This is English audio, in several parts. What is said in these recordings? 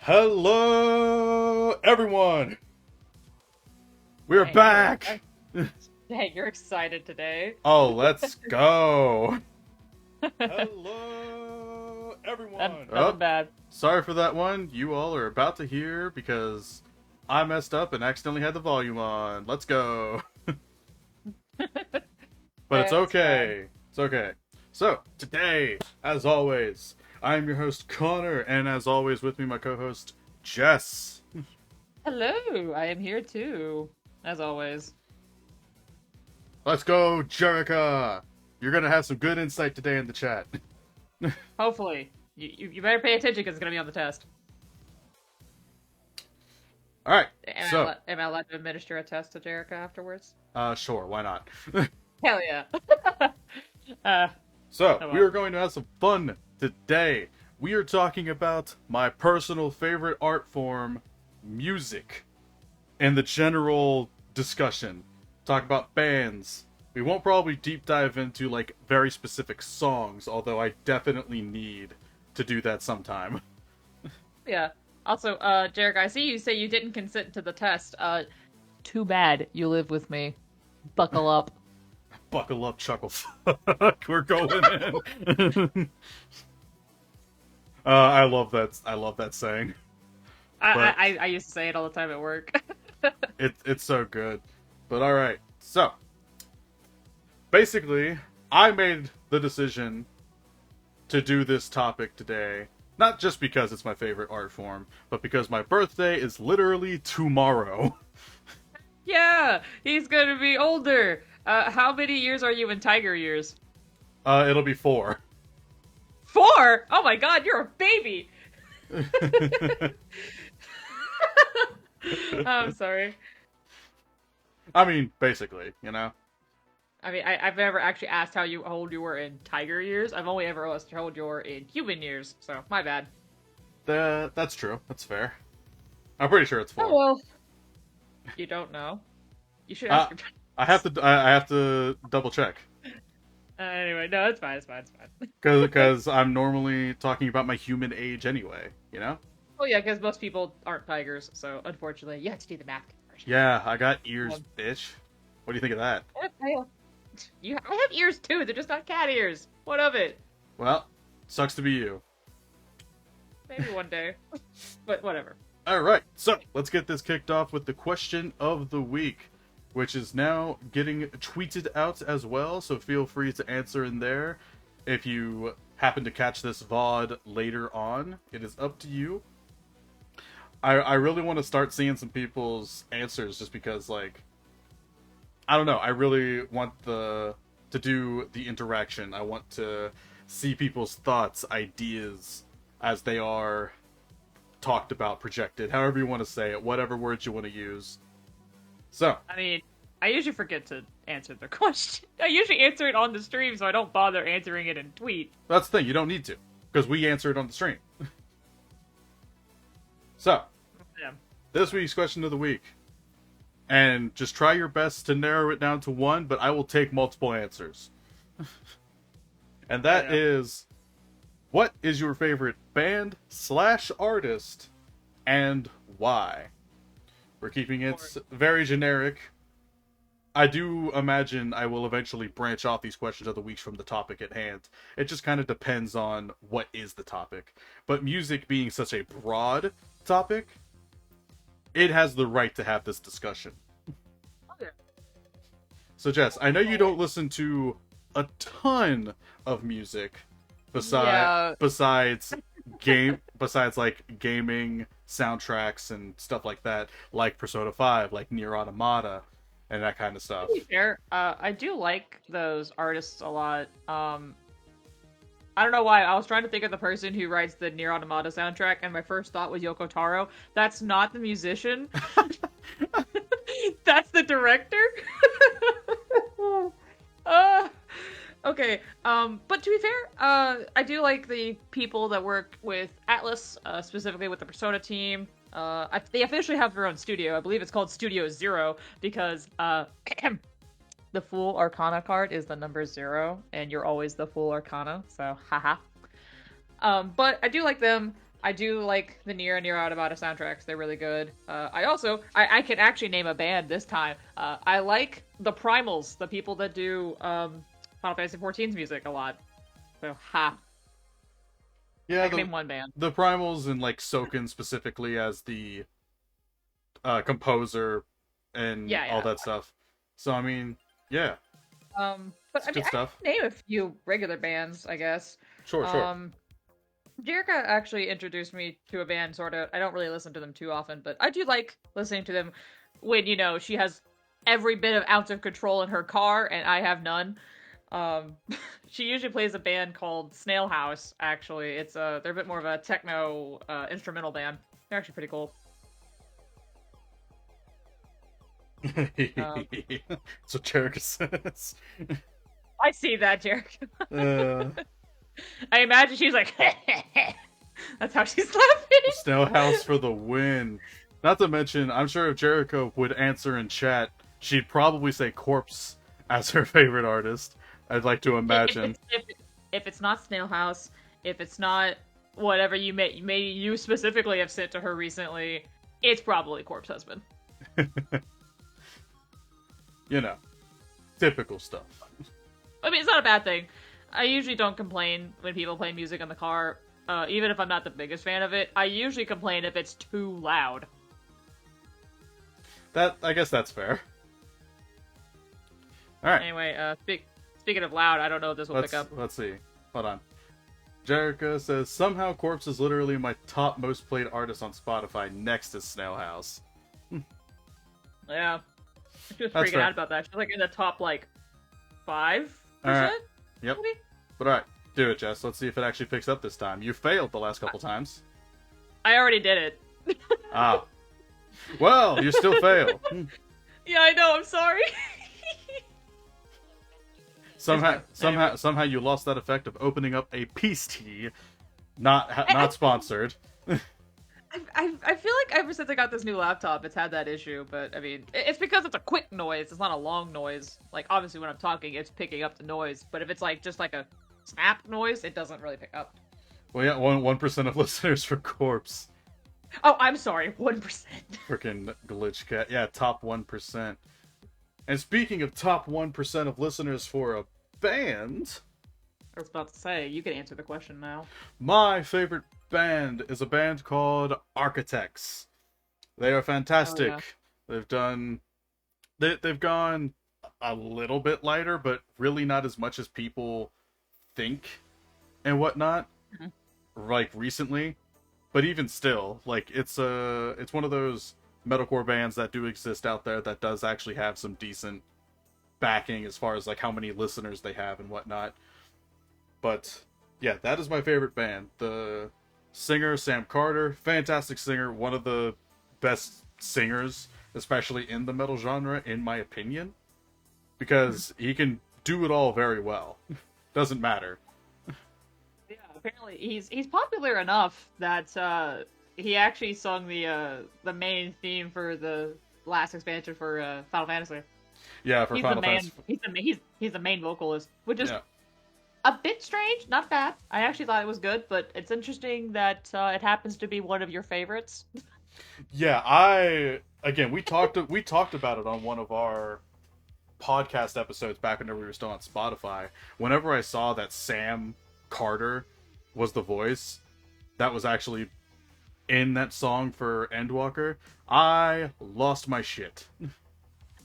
Hello, everyone. We're Dang, back. dang, you're excited today. Oh, let's go. Hello, everyone. Nothing Oh, bad. sorry for that one. You all are about to hear because I messed up and accidentally had the volume on. Let's go. But it's It's fine. okay. It's okay. So, today, as always, I'm your host, Connor, and as always, with me, my co host, Jess. Hello, I am here too, as always. Let's go, Jerica. You're gonna have some good insight today in the chat. Hopefully, you better pay attention because it's gonna be on the test. All right. Am I, So, am I allowed to administer a test to Jerica afterwards? sure, why not? Hell yeah. uh, So, oh we well. are going to have some fun today. We are talking about my personal favorite art form, music, and the general discussion. Talk about bands. We won't probably deep dive into like very specific songs, although I definitely need to do that sometime. Yeah. Also, Jerica, I see you say you didn't consent to the test. Too bad you live with me. Buckle up. Buckle up, chuckle. We're going in. I love that. I love that saying. I, But I I used to say it all the time at work. it's so good. But all right. So basically, I made the decision to do this topic today, not just because it's my favorite art form, but because my birthday is literally tomorrow. Yeah, he's gonna be older. How many years are you in Tiger years? It'll be 4. 4? Oh my god, you're a baby! I'm sorry. I mean, basically, you know. I mean, I've never actually asked how old you were in Tiger years. I've only ever asked how old you were in human years, so my bad. That's true. That's fair. I'm pretty sure it's Oh 4. well. You don't know. You should Uh, ask your I have parents. to. I have to double check Anyway, no, it's fine, it's fine, it's fine. because I'm normally talking about my human age anyway. You know. Oh yeah, because most people aren't tigers, so unfortunately, you have to do the math conversion. Yeah, I got ears, Um, bitch. What do you think of that? I have ears too. They're just not cat ears. What of it? Well, sucks to be you. Maybe one day, but whatever. All right, so let's get this kicked off with the question of the week, which is now getting tweeted out as well. So feel free to answer in there. If you happen to catch this VOD later on, it is up to you. I really want to start seeing some people's answers just because, like, I don't know. I really want to do the interaction. I want to see people's thoughts, ideas as they are talked about, projected, however you want to say it, whatever words you want to use. So, I mean, I usually forget to answer the question. I usually answer it on the stream, so I don't bother answering it in tweet. that's the thing, you don't need to, because we answer it on the stream. So, Yeah. this week's question of the week. And just try your best to narrow it down to one, but I will take multiple answers. And that Yeah. is, what is your favorite band slash artist and why? We're keeping it very generic. I do imagine I will eventually branch off these questions of the weeks from the topic at hand. It just kind of depends on what is the topic. But music being such a broad topic, it has the right to have this discussion. Okay. So Jess, I know you don't listen to a ton of music Yeah. besides like gaming soundtracks and stuff like that, like Persona 5, like Nier Automata, and that kind of To stuff. be fair, I do like those artists a lot. I don't know why. I was trying to think of the person who writes the Nier Automata soundtrack, and my first thought was Yoko Taro. That's not the musician. That's the director. uh, okay. But to be fair, I do like the people that work with Atlas, specifically with the Persona team. They officially have their own studio. I believe it's called Studio Zero because the full Arcana card is the number 0, and you're always the full Arcana. So, haha. But I do like them. I do like the Nier and Nier Automata soundtracks. They're really good. I can actually name a band this time. I like the Primals, the people that do Final Fantasy XIV's music a lot. So, Yeah, I can name one band. the Primals and like Soken specifically as the composer and Yeah, all yeah. that stuff. So I mean, yeah, But it's I mean, good I stuff. can name a few regular bands, I guess. Sure, sure. Um, Jerica actually introduced me to a band, sort of. I don't really listen to them too often, but I do like listening to them when, she has every bit of ounce of control in her car, and I have none. Um, she usually plays a band called Snail House, actually. They're a bit more of a techno, instrumental band. They're actually pretty cool. Um, So Jericho says. I see that, Jerica. uh, I imagine she's like, that's how she's laughing. Snail House for the win. Not to mention, I'm sure if Jericho would answer in chat, she'd probably say Corpse as her favorite artist. I'd like to imagine. If it's not Snail House, if it's not whatever you specifically have sent to her recently, it's probably Corpse Husband. You know, typical stuff. I mean, it's not a bad thing. I usually don't complain when people play music in the car, even if I'm not the biggest fan of it. I usually complain if it's too loud. I guess that's fair. All right. Anyway, speaking of loud, I don't know if this will pick up. Let's see. Hold on. Jerica says, somehow Corpse is literally my top most played artist on Spotify next to Snail House. Yeah. She was That's freaking fair. out about that. She's like in the top, 5%? Alright. Yep. Maybe? But alright, do it, Jess. Let's see if it actually picks up this time. You failed the last couple times. I already did it. Ah. Well, you still fail. Yeah, I know, I'm sorry. Somehow you lost that effect of opening up a peace tea, not sponsored. I feel like ever since I got this new laptop, it's had that issue, but I mean, it's because it's a quick noise, it's not a long noise. Like, obviously when I'm talking, it's picking up the noise, but if it's just like a snap noise, it doesn't really pick up. Well, yeah, 1% of listeners for Corpse. Oh, I'm sorry, 1%. Freaking glitch cat. Yeah, top 1%. And speaking of top 1% of listeners for a band, I was about to say, you can answer the question now. my favorite band is a band called Architects. They are fantastic. Oh, yeah. They've gone a little bit lighter, but really not as much as people think and whatnot. Mm-hmm. Like recently, but even still, like it's one of those metalcore bands that do exist out there that does actually have some decent backing as far as like how many listeners they have and whatnot. But yeah, that is my favorite band. The singer, Sam Carter, fantastic singer, one of the best singers, especially in the metal genre, in my opinion, because he can do it all very well. Doesn't matter. Yeah, apparently he's popular enough that he actually sung the main theme for the last expansion for Final Fantasy. Yeah, for Final Fantasy. He's the main vocalist, which is Yeah. a bit strange, not bad. I actually thought it was good, but it's interesting that it happens to be one of your favorites. Yeah, we talked about it on one of our podcast episodes back whenever we were still on Spotify. Whenever I saw that Sam Carter was the voice that was actually in that song for Endwalker, I lost my shit.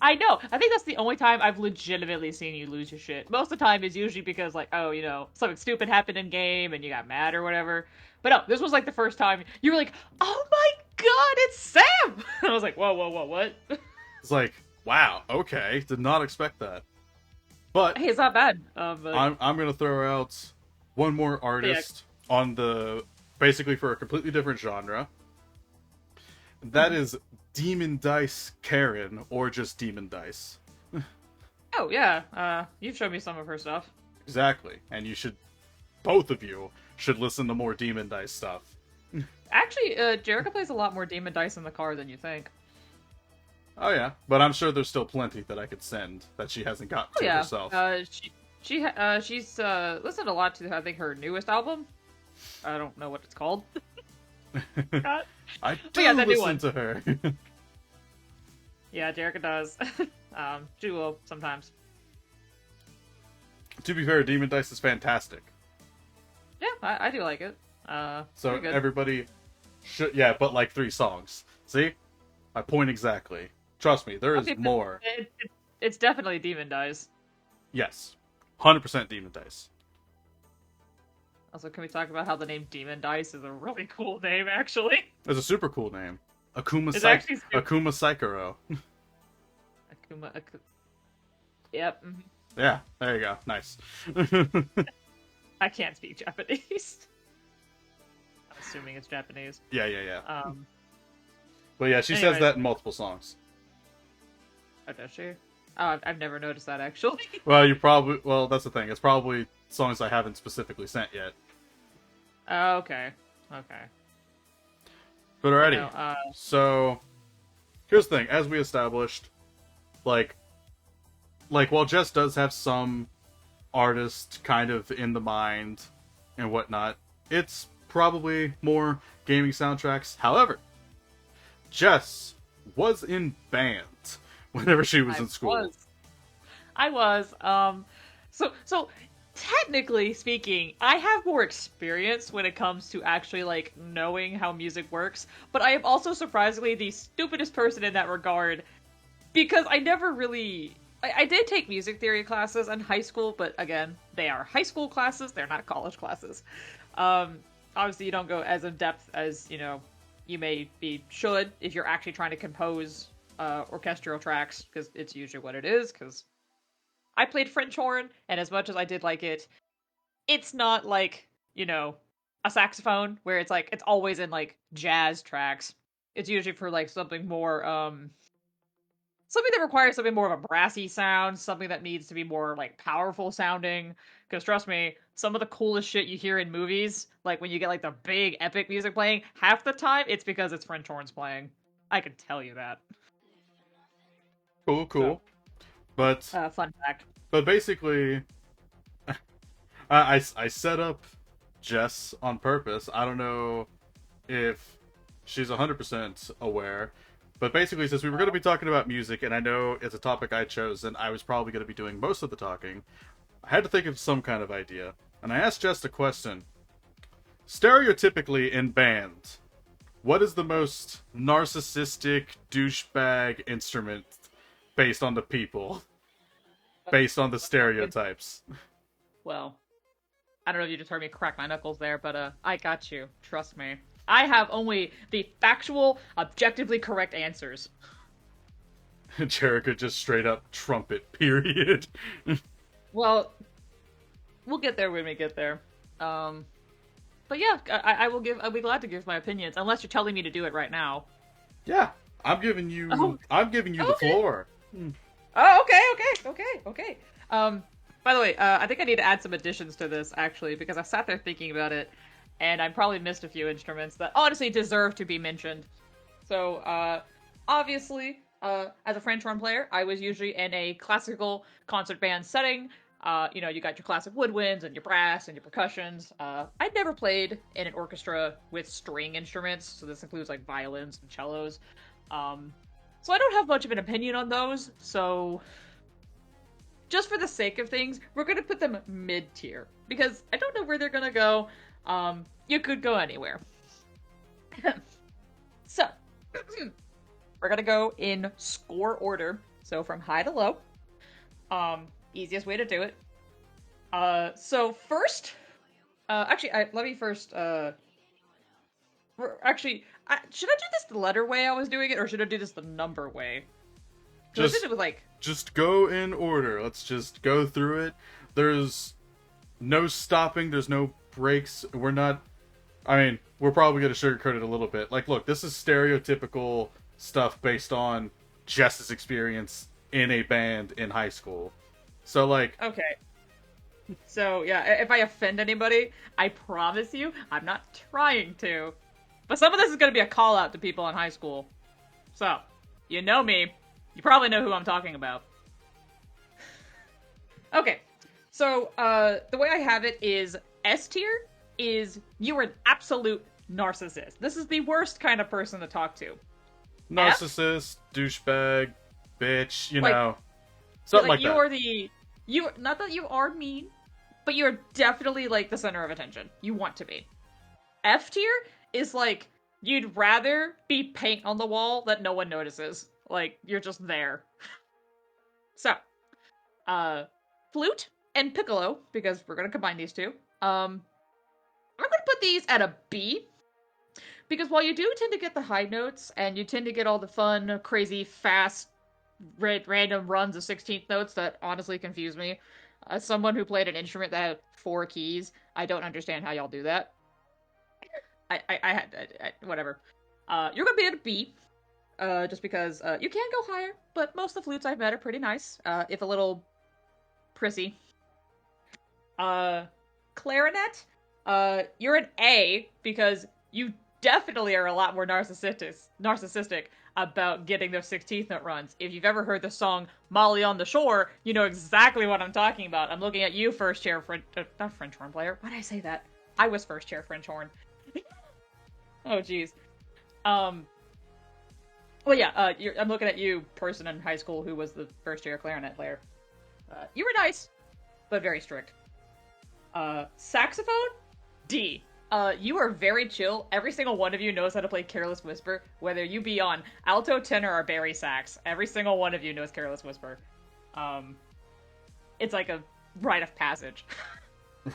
I know. I think that's the only time I've legitimately seen you lose your shit. Most of the time is usually because, like, oh, something stupid happened in game and you got mad or whatever. But no, this was like the first time you were like, oh my god, it's Sam! I was like, whoa, what? It's like, wow, okay, did not expect that. But Hey, it's not bad. I'm gonna throw out one more artist on the basically for a completely different genre. That is Demon Dice Karen, or just Demon Dice. Oh, yeah. You've shown me some of her stuff. Exactly. And both of you should listen to more Demon Dice stuff. Actually, Jerica plays a lot more Demon Dice in the car than you think. Oh yeah, but I'm sure there's still plenty that I could send that she hasn't gotten to herself. She's listened a lot to, I think, her newest album. I don't know what it's called. God. I But do yeah, that new listen one. to her. Yeah, Jerica does. She will sometimes. To be fair, Demon Dice is fantastic. Yeah, I do like it. So Pretty good. everybody should, yeah, but like 3 songs. See? My point exactly. Trust me, there is Okay, but more. it's definitely Demon Dice. Yes. 100% Demon Dice. Also, can we talk about how the name Demon Dice is a really cool name, actually? It's a super cool name. Akuma It's actually super. Akuma Psychoro. Akuma. Yep. Mhm. Yeah, there you go. Nice. I can't speak Japanese. I'm assuming it's Japanese. Yeah. Um. But yeah, she says Anyways, that in multiple songs. oh, does she? Oh, I've never noticed that actually. Well, that's the thing. It's probably songs I haven't specifically sent yet. Oh, okay. Okay. But alrighty. No, So, here's the thing. As we established, like, while Jess does have some artist kind of in the mind and whatnot, it's probably more gaming soundtracks. However, Jess was in band whenever she was in school. I was. So technically speaking, I have more experience when it comes to actually like knowing how music works, but I am also surprisingly the stupidest person in that regard because I never really. I did take music theory classes in high school, but again, they are high school classes, they're not college classes. Obviously, you don't go as in depth as, you should if you're actually trying to compose orchestral tracks, because it's usually what it is, because I played French horn, and as much as I did like it, it's not like, a saxophone, where it's like, it's always in like jazz tracks. It's usually for like something more, something that requires something more of a brassy sound, something that needs to be more like powerful sounding. Because trust me, some of the coolest shit you hear in movies, like when you get like the big epic music playing, half the time it's because it's French horns playing. I can tell you that. Cool, So, cool. But fun fact. basically, I set up Jess on purpose. I don't know if she's 100% aware, but basically, since we were going to be talking about music, and I know it's a topic I chose, and I was probably going to be doing most of the talking, I had to think of some kind of idea. And I asked Jess a question. Stereotypically in band, what is the most narcissistic douchebag instrument based on the people? Based on the stereotypes. Well, I don't know if you just heard me crack my knuckles there, but I got you. Trust me. I have only the factual, objectively correct answers. Jericho just straight up trumpet, period. Well, we'll get there when we get there. But yeah, I will give. I'll be glad to give my opinions, unless you're telling me to do it right now. Yeah, I'm giving you. Oh. I'm giving you Okay. the floor. Oh, okay. By the way, I think I need to add some additions to this actually because I sat there thinking about it, and I probably missed a few instruments that honestly deserve to be mentioned. So, obviously, as a French horn player, I was usually in a classical concert band setting. You got your classic woodwinds and your brass and your percussions. I'd never played in an orchestra with string instruments, so this includes like violins and cellos. So I don't have much of an opinion on those, so just for the sake of things, we're gonna put them mid-tier, because I don't know where they're gonna go. You could go anywhere. So, we're gonna go in score order, so from high to low. Easiest way to do it. So first, let me first, should I do this the letter way I was doing it, or should I do this the number way? I did it with like... Just go in order. Let's just go through it. There's no stopping. There's no breaks. We're not... I mean, we're probably going to sugarcoat it a little bit. Like, look, this is stereotypical stuff based on Jess's experience in a band in high school. So, like... Okay. So, yeah, if I offend anybody, I promise you, I'm not trying to. But some of this is going to be a call-out to people in high school. So, you know me. You probably know who I'm talking about. Okay. So, the way I have it is S tier is you are an absolute narcissist. This is the worst kind of person to talk to. Narcissist, douchebag, bitch, Like, something like you that. are you, not that you are mean, but you're definitely like the center of attention. You want to be. F tier is like, you'd rather be paint on the wall that no one notices. Like, you're just there. So, flute and piccolo, because we're gonna combine these two. I'm gonna put these at a B, because while you do tend to get the high notes, and you tend to get all the fun, crazy, fast, random runs of 16th notes that honestly confuse me, as someone who played an instrument that had 4 keys, I don't understand how y'all do that. Whatever. You're gonna be at a B, just because you can go higher, but most of the flutes I've met are pretty nice, if a little prissy. Clarinet, you're an A, because you definitely are a lot more narcissistic about getting those 16th note runs. If you've ever heard the song Molly on the Shore, you know exactly what I'm talking about. I'm looking at you, first chair not French horn player. Why did I say that? I was first chair French horn. Oh, jeez. Well, yeah, I'm looking at you, person in high school who was the first chair clarinet player. You were nice, but very strict. Saxophone? D. You are very chill. Every single one of you knows how to play Careless Whisper, whether you be on alto, tenor, or bari sax. Every single one of you knows Careless Whisper. It's like a rite of passage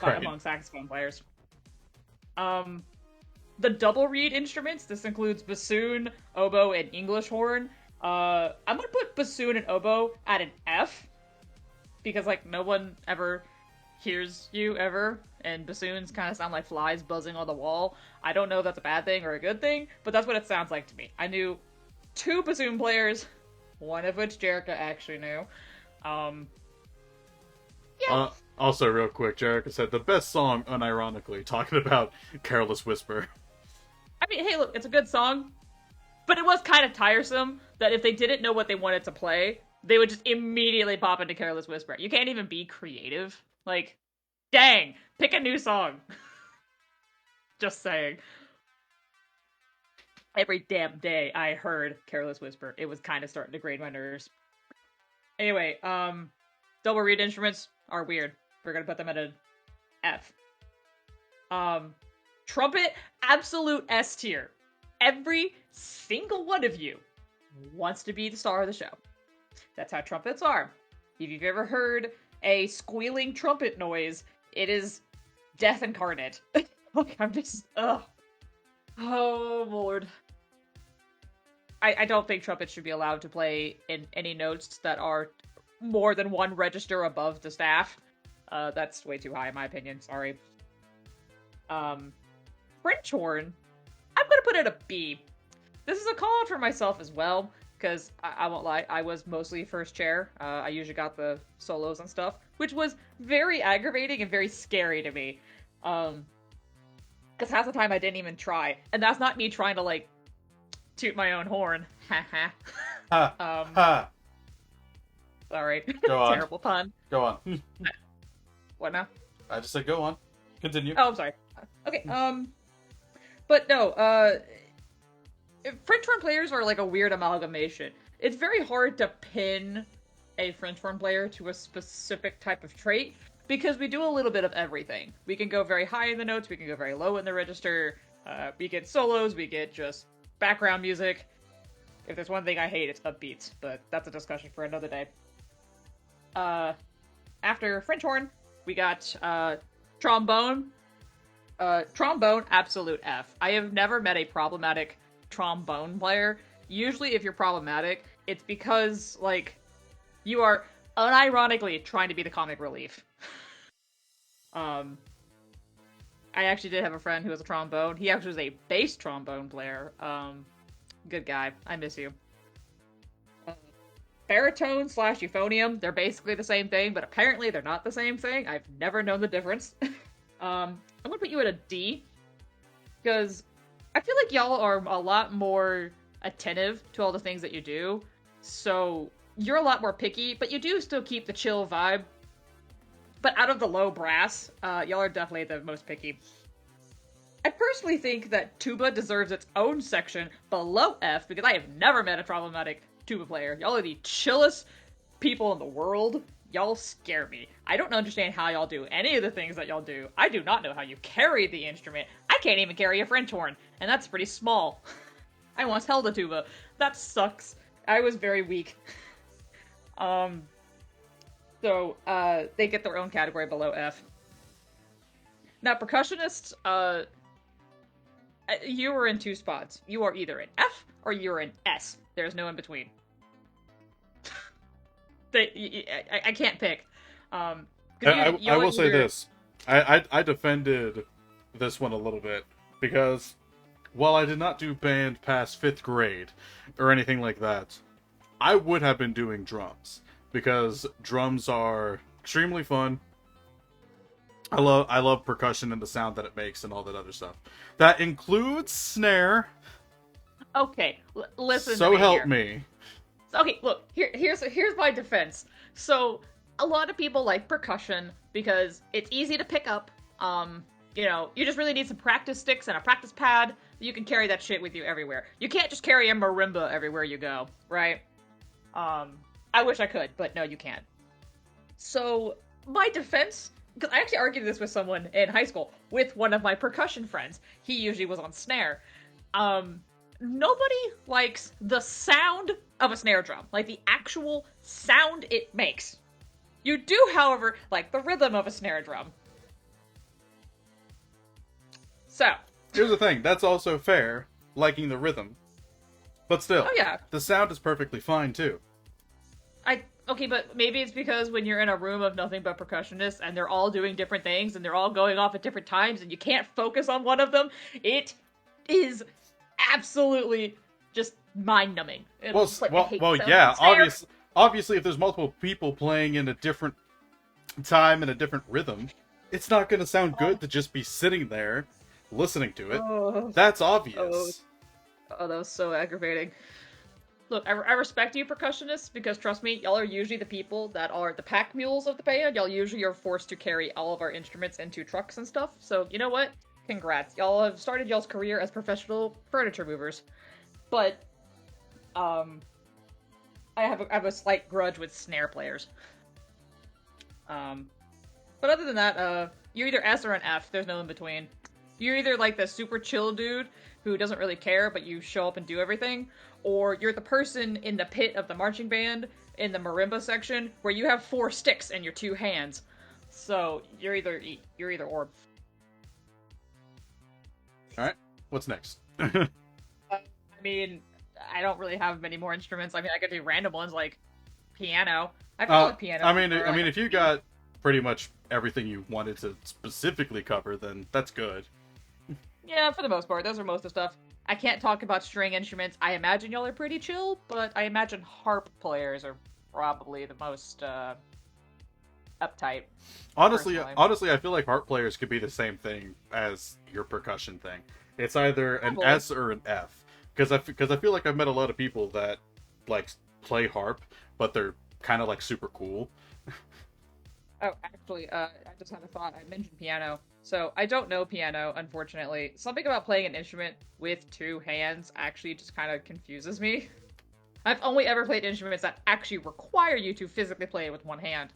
among saxophone players. The double reed instruments, this includes bassoon, oboe, and English horn. I'm gonna put bassoon and oboe at an F, because, like, no one ever hears you ever, and bassoons kind of sound like flies buzzing on the wall. I don't know if that's a bad thing or a good thing, but that's what it sounds like to me. I knew 2 bassoon players, one of which Jerica actually knew. Yeah. Also, real quick, Jerica said the best song, unironically, talking about Careless Whisper. I mean, hey, look, it's a good song, but it was kind of tiresome that if they didn't know what they wanted to play, they would just immediately pop into Careless Whisper. You can't even be creative. Like, dang, pick a new song. Just saying. Every damn day I heard Careless Whisper. It was kind of starting to grate my nerves. Anyway, double reed instruments are weird. We're gonna put them at an F. Trumpet, absolute S tier. Every single one of you wants to be the star of the show. That's how trumpets are. If you've ever heard a squealing trumpet noise, it is death incarnate. Like, I'm just, ugh. Oh, Lord. I don't think trumpets should be allowed to play in any notes that are more than 1 register above the staff. That's way too high, in my opinion. Sorry. French horn, I'm gonna put it a B. This is a call out for myself as well, because I won't lie, I was mostly first chair. I usually got the solos and stuff, which was very aggravating and very scary to me. Because half the time I didn't even try. And that's not me trying to, like, toot my own horn. Ha. Sorry. Go on. Terrible pun. Go on. What now? I just said go on. Continue. Oh, I'm sorry. Okay, but no, French horn players are like a weird amalgamation. It's very hard to pin a French horn player to a specific type of trait, because we do a little bit of everything. We can go very high in the notes, we can go very low in the register, we get solos, we get just background music. If there's one thing I hate, it's upbeats, but that's a discussion for another day. After French horn, we got, trombone. Trombone, absolute F. I have never met a problematic trombone player. Usually if you're problematic, it's because, like, you are unironically trying to be the comic relief. I actually did have a friend who was a trombone. He actually was a bass trombone player. Good guy. I miss you. Baritone / euphonium, they're basically the same thing, but apparently they're not the same thing. I've never known the difference. I'm gonna put you at a D, because I feel like y'all are a lot more attentive to all the things that you do, so you're a lot more picky, but you do still keep the chill vibe. But out of the low brass, y'all are definitely the most picky. I personally think that tuba deserves its own section below F because I have never met a problematic tuba player. Y'all are the chillest people in the world. Y'all scare me. I don't understand how y'all do any of the things that y'all do. I do not know how you carry the instrument. I can't even carry a French horn, and that's pretty small. I once held a tuba. That sucks. I was very weak. So, they get their own category below F. Now, percussionists, you are in two spots. You are either an F or you're an S. There's no in between. I can't pick. I will say this. I defended this one a little bit because while I did not do band past 5th grade or anything like that, I would have been doing drums because drums are extremely fun. I love percussion and the sound that it makes and all that other stuff. That includes snare. Okay, listen. So help me. Okay, look, here's my defense. So, a lot of people like percussion because it's easy to pick up. You just really need some practice sticks and a practice pad. You can carry that shit with you everywhere. You can't just carry a marimba everywhere you go, right? I wish I could, but no, you can't. So, my defense, because I actually argued this with someone in high school, with one of my percussion friends. He usually was on snare. Nobody likes the sound of a snare drum, like the actual sound it makes. You do, however, like the rhythm of a snare drum. So. Here's the thing, that's also fair, liking the rhythm. But still, Oh yeah. The sound is perfectly fine too. Okay, but maybe it's because when you're in a room of nothing but percussionists and they're all doing different things and they're all going off at different times and you can't focus on one of them, it is absolutely just mind-numbing. Obviously, if there's multiple people playing in a different time and a different rhythm, it's not going to sound good to just be sitting there listening to it. Oh. That's obvious. Oh, that was so aggravating. Look, I respect you percussionists because trust me, y'all are usually the people that are the pack mules of the band. Y'all usually are forced to carry all of our instruments into trucks and stuff. So, you know what? Congrats. Y'all have started y'all's career as professional furniture movers. But, I have a slight grudge with snare players. But other than that, you're either S or an F. There's no in between. You're either like the super chill dude who doesn't really care, but you show up and do everything, or you're the person in the pit of the marching band in the marimba section where you have 4 sticks in your 2 hands. So you're either or. All right, what's next? I mean, I don't really have many more instruments. I mean, I could do random ones like piano. I've played piano. I mean, if you got pretty much everything you wanted to specifically cover, then that's good. Yeah, for the most part, those are most of the stuff. I can't talk about string instruments. I imagine y'all are pretty chill, but I imagine harp players are probably the most uptight. Honestly, I feel like harp players could be the same thing as your percussion thing. It's either an S or an F. Because I feel like I've met a lot of people that like play harp, but they're kind of like super cool. Oh, actually, I just had a thought. I mentioned piano. So, I don't know piano, unfortunately. Something about playing an instrument with 2 hands actually just kind of confuses me. I've only ever played instruments that actually require you to physically play it with 1 hand.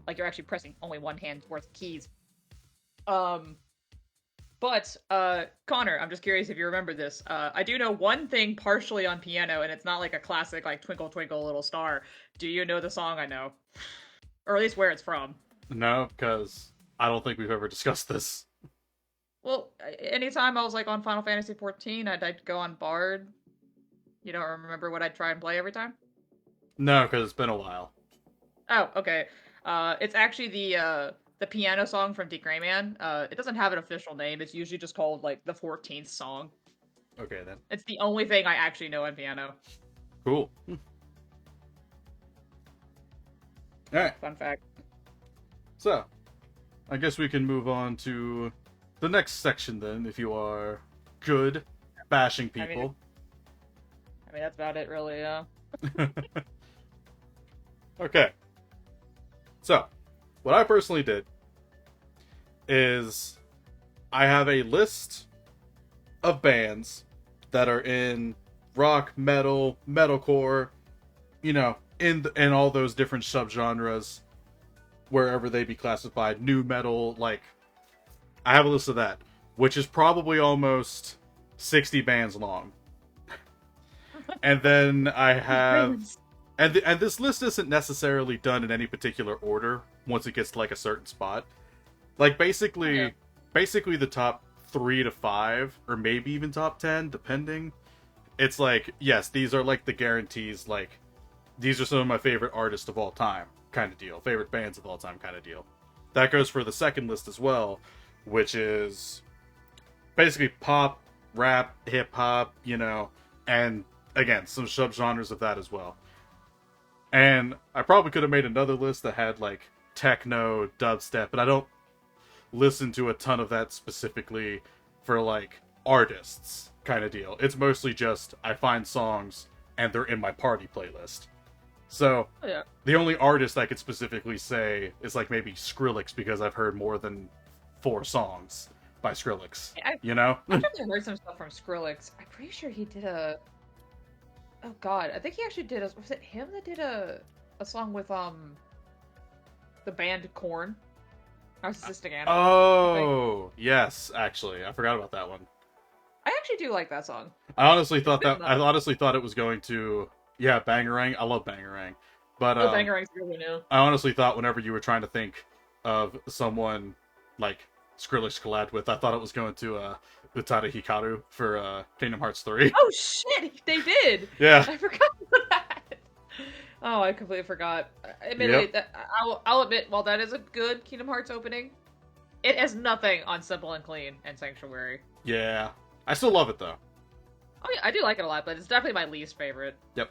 Like you're actually pressing only 1 hand's worth of keys. But, Connor, I'm just curious if you remember this. I do know one thing partially on piano, and it's not like a classic, like, Twinkle Twinkle Little Star. Do you know the song I know? Or at least where it's from. No, because I don't think we've ever discussed this. Well, anytime I was like on Final Fantasy XIV, I'd go on Bard. You don't remember what I'd try and play every time? No, because it's been a while. Oh, okay. It's actually the piano song from Dick Grayman. It doesn't have an official name. It's usually just called like the 14th song. Okay then. It's the only thing I actually know on piano. Cool. Alright. Fun fact. So, I guess we can move on to the next section then, if you are good bashing people. I mean that's about it really, yeah. Okay. So, what I personally did is I have a list of bands that are in rock, metal, metalcore, in all those different subgenres, wherever they be classified, new metal, like I have a list of that, which is probably almost 60 bands long. And then I have Brains. and this list isn't necessarily done in any particular order once it gets to like a certain spot. Like Yeah. basically the top 3 to 5 or maybe even top 10 depending. It's like, yes, these are like the guarantees, like these are some of my favorite artists of all time kind of deal, favorite bands of all time kind of deal. That goes for the second list as well, which is basically pop, rap, hip hop, and again, some subgenres of that as well. And I probably could have made another list that had like techno, dubstep, but I don't listen to a ton of that specifically for like artists kind of deal. It's mostly just I find songs and they're in my party playlist. So Oh, yeah. the only artist I could specifically say is like maybe Skrillex because I've heard more than 4 songs by Skrillex. I, You know? I've definitely heard some stuff from Skrillex. I'm pretty sure he did a. Oh God, I think he actually did a. Was it him that did a song with the band Korn? Narcissistic Animal. I think. Oh, yes, actually. I forgot about that one. I actually do like that song. It's I not. honestly thought it was going to yeah, Bangarang. I love Bangarang. But Oh, Bangarang's really new. I honestly thought whenever you were trying to think of someone like Skrillex collab with, I thought it was going to Utada Hikaru for Kingdom Hearts 3. Oh shit, they did. Yeah. I forgot about that. Oh, I completely forgot. Admittedly, Yep. that I'll admit, while that is a good Kingdom Hearts opening, it has nothing on Simple and Clean and Sanctuary. Yeah. I still love it though. Oh yeah, I do like it a lot, but it's definitely my least favorite. Yep.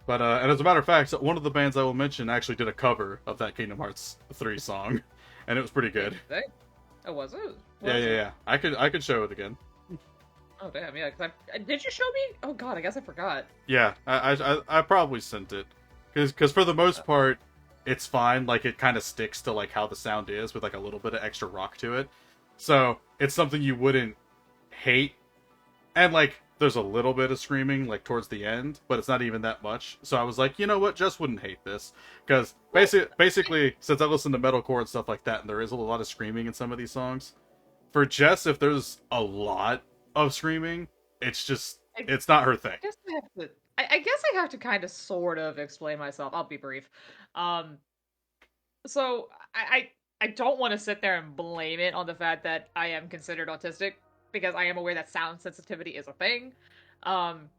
But and as a matter of fact, one of the bands I will mention actually did a cover of that Kingdom Hearts 3 song, and it was pretty good. Oh, was it? Yeah, Was yeah, it? yeah. I could show it again. Oh damn, yeah. Did you show me? Oh god, I guess I forgot. Yeah, I probably sent it because for the most part, it's fine. Like it kind of sticks to like how the sound is with like a little bit of extra rock to it. So it's something you wouldn't hate, and like there's a little bit of screaming like towards the end, but it's not even that much. So I was like, you know what, Jess wouldn't hate this because basically since I listen to metalcore and stuff like that, and there is a lot of screaming in some of these songs. For Jess, if there's a lot of screaming, it's just I it's not her thing. guess I have to. I guess I have to kind of sort of explain myself. I'll be brief. Um, so I don't want to sit there and blame it on the fact that I am considered autistic because I am aware that sound sensitivity is a thing. Um,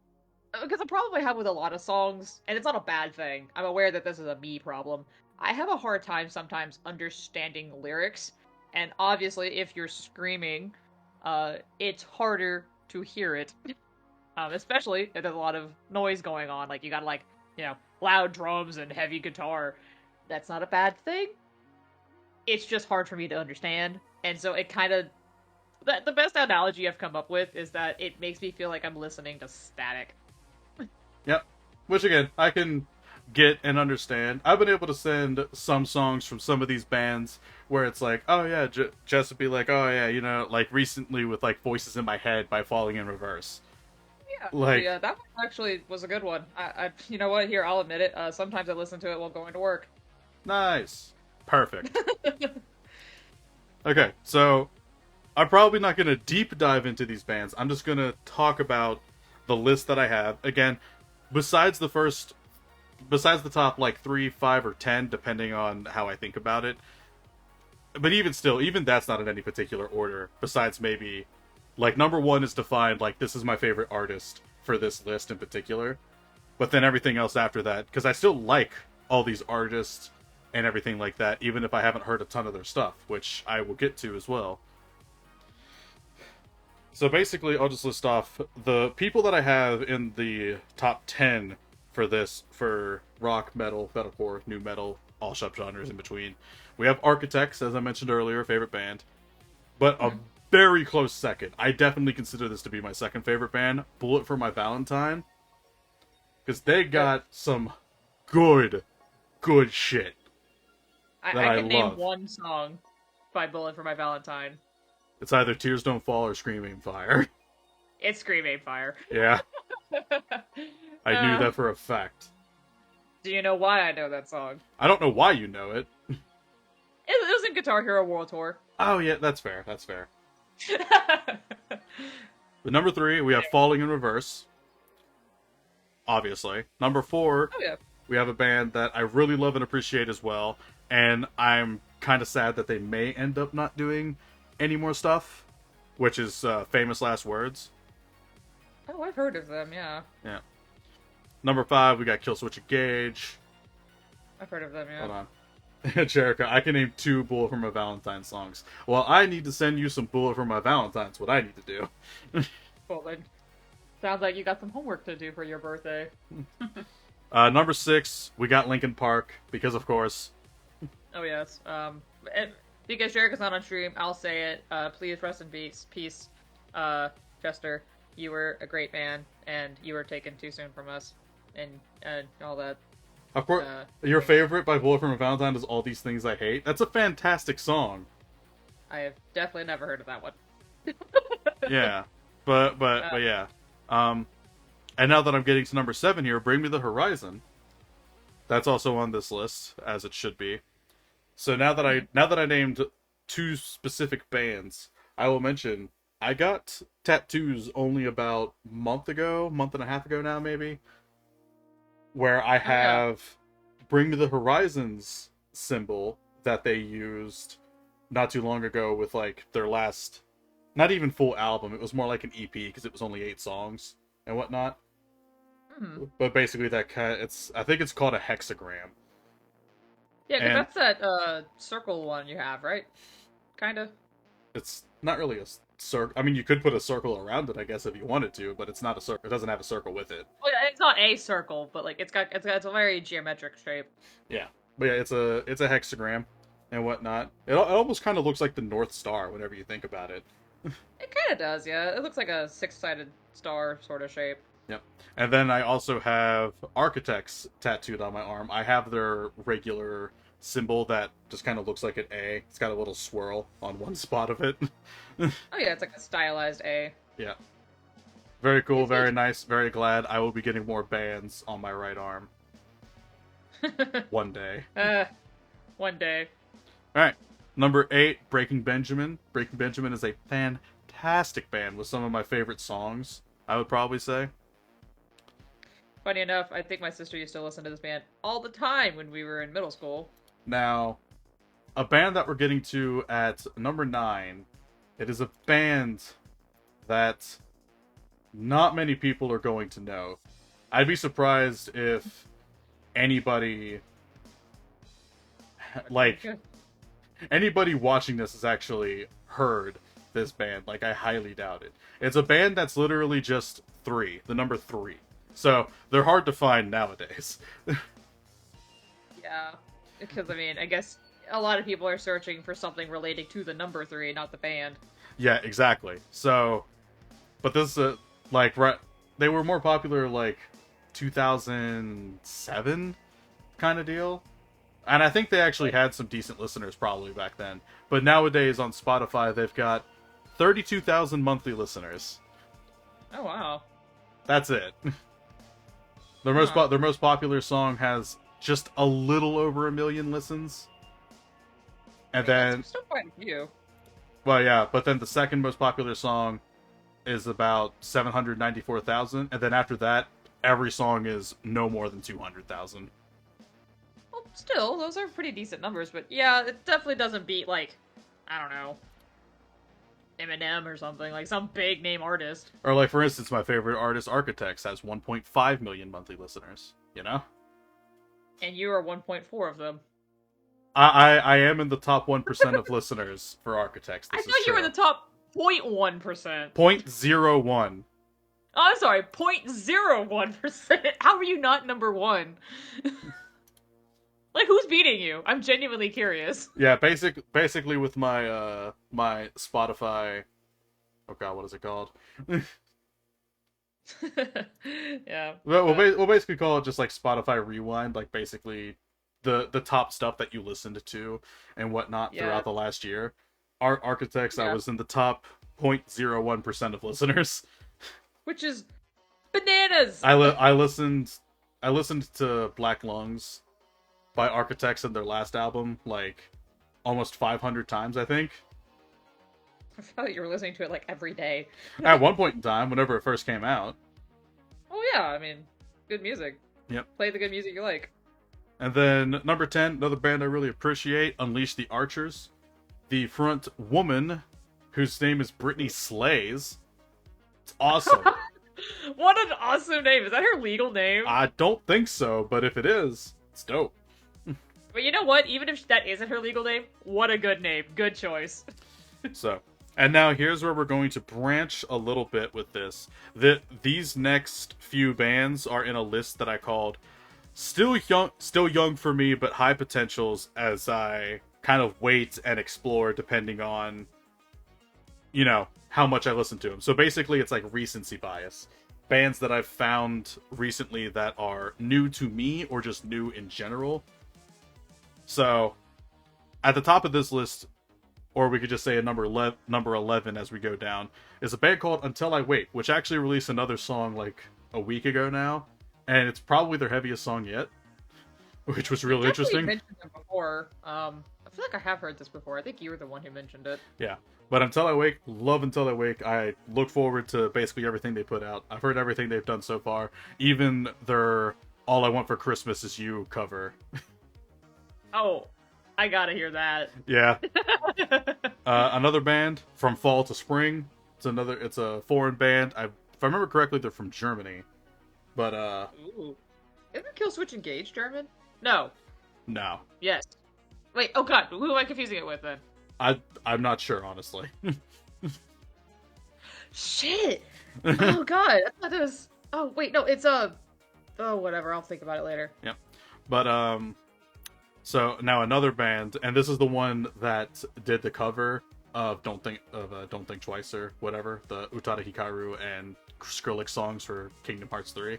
because the problem I have with a lot of songs, and it's not a bad thing. I'm aware that this is a me problem. I have a hard time sometimes understanding lyrics, and obviously, if you're screaming, it's harder to hear it. Especially if there's a lot of noise going on. Like you got like loud drums and heavy guitar. That's not a bad thing. It's just hard for me to understand, and so it kind of the best analogy I've come up with is that it makes me feel like I'm listening to static. Yep. Which again, I can get and understand. I've been able to send some songs from some of these bands where it's like, oh yeah, Jess would be like, oh yeah, like recently with like Voices in My Head by Falling in Reverse. Yeah, Like, yeah, that one actually was a good one. You know what? Here, I'll admit it. Sometimes I listen to it while going to work. nice. Perfect. Okay, so I'm probably not going to deep dive into these bands. I'm just going to talk about the list that I have. Again, besides besides the top like 3, 5, or 10, depending on how I think about it. But even still, even that's not in any particular order. Besides maybe, like number 1 is defined like this is my favorite artist for this list in particular. But then everything else after that, because I still like all these artists and everything like that, even if I haven't heard a ton of their stuff, which I will get to as well. So basically, I'll just list off the people that I have in the top 10 for this, for rock, metal, metalcore, new metal, all subgenres in between. We have Architects, as I mentioned earlier, favorite band. But a Mhm. very close second, I definitely consider this to be my second favorite band, Bullet for My Valentine. Because they Okay. got some good, good shit that I I can name love. one song by Bullet for My Valentine. It's either Tears Don't Fall or Screaming Fire. It's Screaming Fire. Yeah, I knew uh, that for a fact. do you know why I know that song? I don't know why you know it. It was in Guitar Hero World Tour. Oh yeah, that's fair. That's fair. The number 3, we have Falling in Reverse. Obviously. Number 4, Oh yeah. we have a band that I really love and appreciate as well, and I'm kind of sad that they may end up not doing any more stuff, which is Famous Last Words. Oh, I've heard of them. Yeah, Yeah. Number 5, we got Killswitch Engage. I've heard of them. Yeah. Hold on. Jericho, I can name 2 Bullet for My Valentine songs. Well, I need to send you some Bullet for My Valentine's, what I need to do. Well then, sounds like you got some homework to do for your birthday. Number 6, we got Linkin Park, because of course. Oh yes. Because Jericho's not on stream, I'll say it. Please rest in peace, Chester. You were a great man, and you were taken too soon from us, and all that. Of course, your favorite by Bullet for My Valentine is All These Things I Hate. That's a fantastic song. I have definitely never heard of that one. Yeah, but yeah. And now that I'm getting to number 7 here, Bring Me the Horizon. That's also on this list, as it should be. So now that I named 2 specific bands, I will mention I got tattoos only about month and a half ago now, maybe, where I have Bring Me the Horizons symbol that they used not too long ago with like their last, not even full album. It was more like an EP because it was only 8 songs and whatnot. But basically, I think it's called a hexagram. Yeah, because And that's that circle one you have, right? Kind of. it's not really a circle. I mean, you could put a circle around it, I guess, if you wanted to, but it's not a circle. It doesn't have a circle with it. Well, yeah, it's not a circle, but like it's a very geometric shape. Yeah, but yeah, it's a hexagram and whatnot. It almost kind of looks like the North Star whenever you think about it. It kind of does, yeah. It looks like a 6-sided star sort of shape. Yep. And then I also have Architects tattooed on my arm. I have their regular symbol that just kind of looks like an A. It's got a little swirl on one spot of it. Oh yeah, it's like a stylized A. Yeah. Very cool, very nice, very glad. I will be getting more bands on my right arm. One day. One day. Alright. Number 8, Breaking Benjamin. Breaking Benjamin is a fantastic band with some of my favorite songs, I would probably say. Funny enough, I think my sister used to listen to this band all the time when we were in middle school. Now, a band that we're getting to at number 9, it is a band that not many people are going to know. I'd be surprised if anybody, like, anybody watching this has actually heard this band. Like, I highly doubt it. It's a band that's literally just 3, the number 3. So, they're hard to find nowadays. Yeah, because I mean, I guess a lot of people are searching for something relating to the number 3, not the band. Yeah, exactly. So, but this, like, right, they were more popular, like, 2007 kind of deal. And I think they actually had some decent listeners probably back then. But nowadays on Spotify, they've got 32,000 monthly listeners. Oh, wow. That's it. Their most popular song has just a little over 1 million listens. And then, that's still quite a few. well, yeah, but then the second most popular song is about 794,000, and then after that, every song is no more than 200,000. Well, still, those are pretty decent numbers, but yeah, it definitely doesn't beat, like, I don't know, Eminem or something, like some big name artist. Or like, for instance, my favorite artist, Architects, has 1.5 million monthly listeners, you know? And you are 1.4 of them. I am in the top 1% of listeners for Architects. I This thought is you were true. in the top 0.1%. 0.01. Oh, I'm sorry, 0.01%. How are you not number 1? Like, who's beating you? I'm genuinely curious. Yeah, basically with my my Spotify. Oh god, what is it called? Yeah. We'll basically call it just like Spotify Rewind, like basically the top stuff that you listened to and whatnot Yeah. throughout the last year. Architects, I Yeah. was in the top 0.01% of listeners. Which is bananas. I listened to Black Lungs by Architects in their last album like almost 500 times, I think. I felt like you were listening to it like every day. At one point in time, whenever it first came out. Oh yeah, I mean, good music. Yep. Play the good music you like. And then number 10, another band I really appreciate, Unleash the Archers. The front woman, whose name is Brittany Slays. It's awesome. What an awesome name! Is that her legal name? I don't think so, but if it is, it's dope. But you know what? Even if that isn't her legal name, what a good name. Good choice. So, and now here's where we're going to branch a little bit with this. These next few bands are in a list that I called still young for me, but high potentials as I kind of wait and explore depending on, how much I listen to them. So basically, it's like recency bias. Bands that I've found recently that are new to me or just new in general. So, at the top of this list, or we could just say a number 11 as we go down, is a band called Until I Wake, which actually released another song like a week ago now, and it's probably their heaviest song yet, which was real interesting. You mentioned them before. I feel like I have heard this before. I think you were the one who mentioned it. Yeah, but Until I Wake, love Until I Wake. I look forward to basically everything they put out. I've heard everything they've done so far, even their All I Want for Christmas Is You cover. Oh, I gotta hear that. Yeah. Another band, From Fall to Spring. It's a foreign band. If I remember correctly, they're from Germany. But Ooh. Isn't Kill Switch Engage German? No. no. Yes. Wait, oh god, who am I confusing it with then? I'm not sure, honestly. Shit! Oh god, I thought it was... Oh, wait, no, it's Oh, whatever, I'll think about it later. Yep. But so now another band, and this is the one that did the cover of Don't Think Twice or whatever, the Utada Hikaru and Skrillex songs for Kingdom Hearts 3.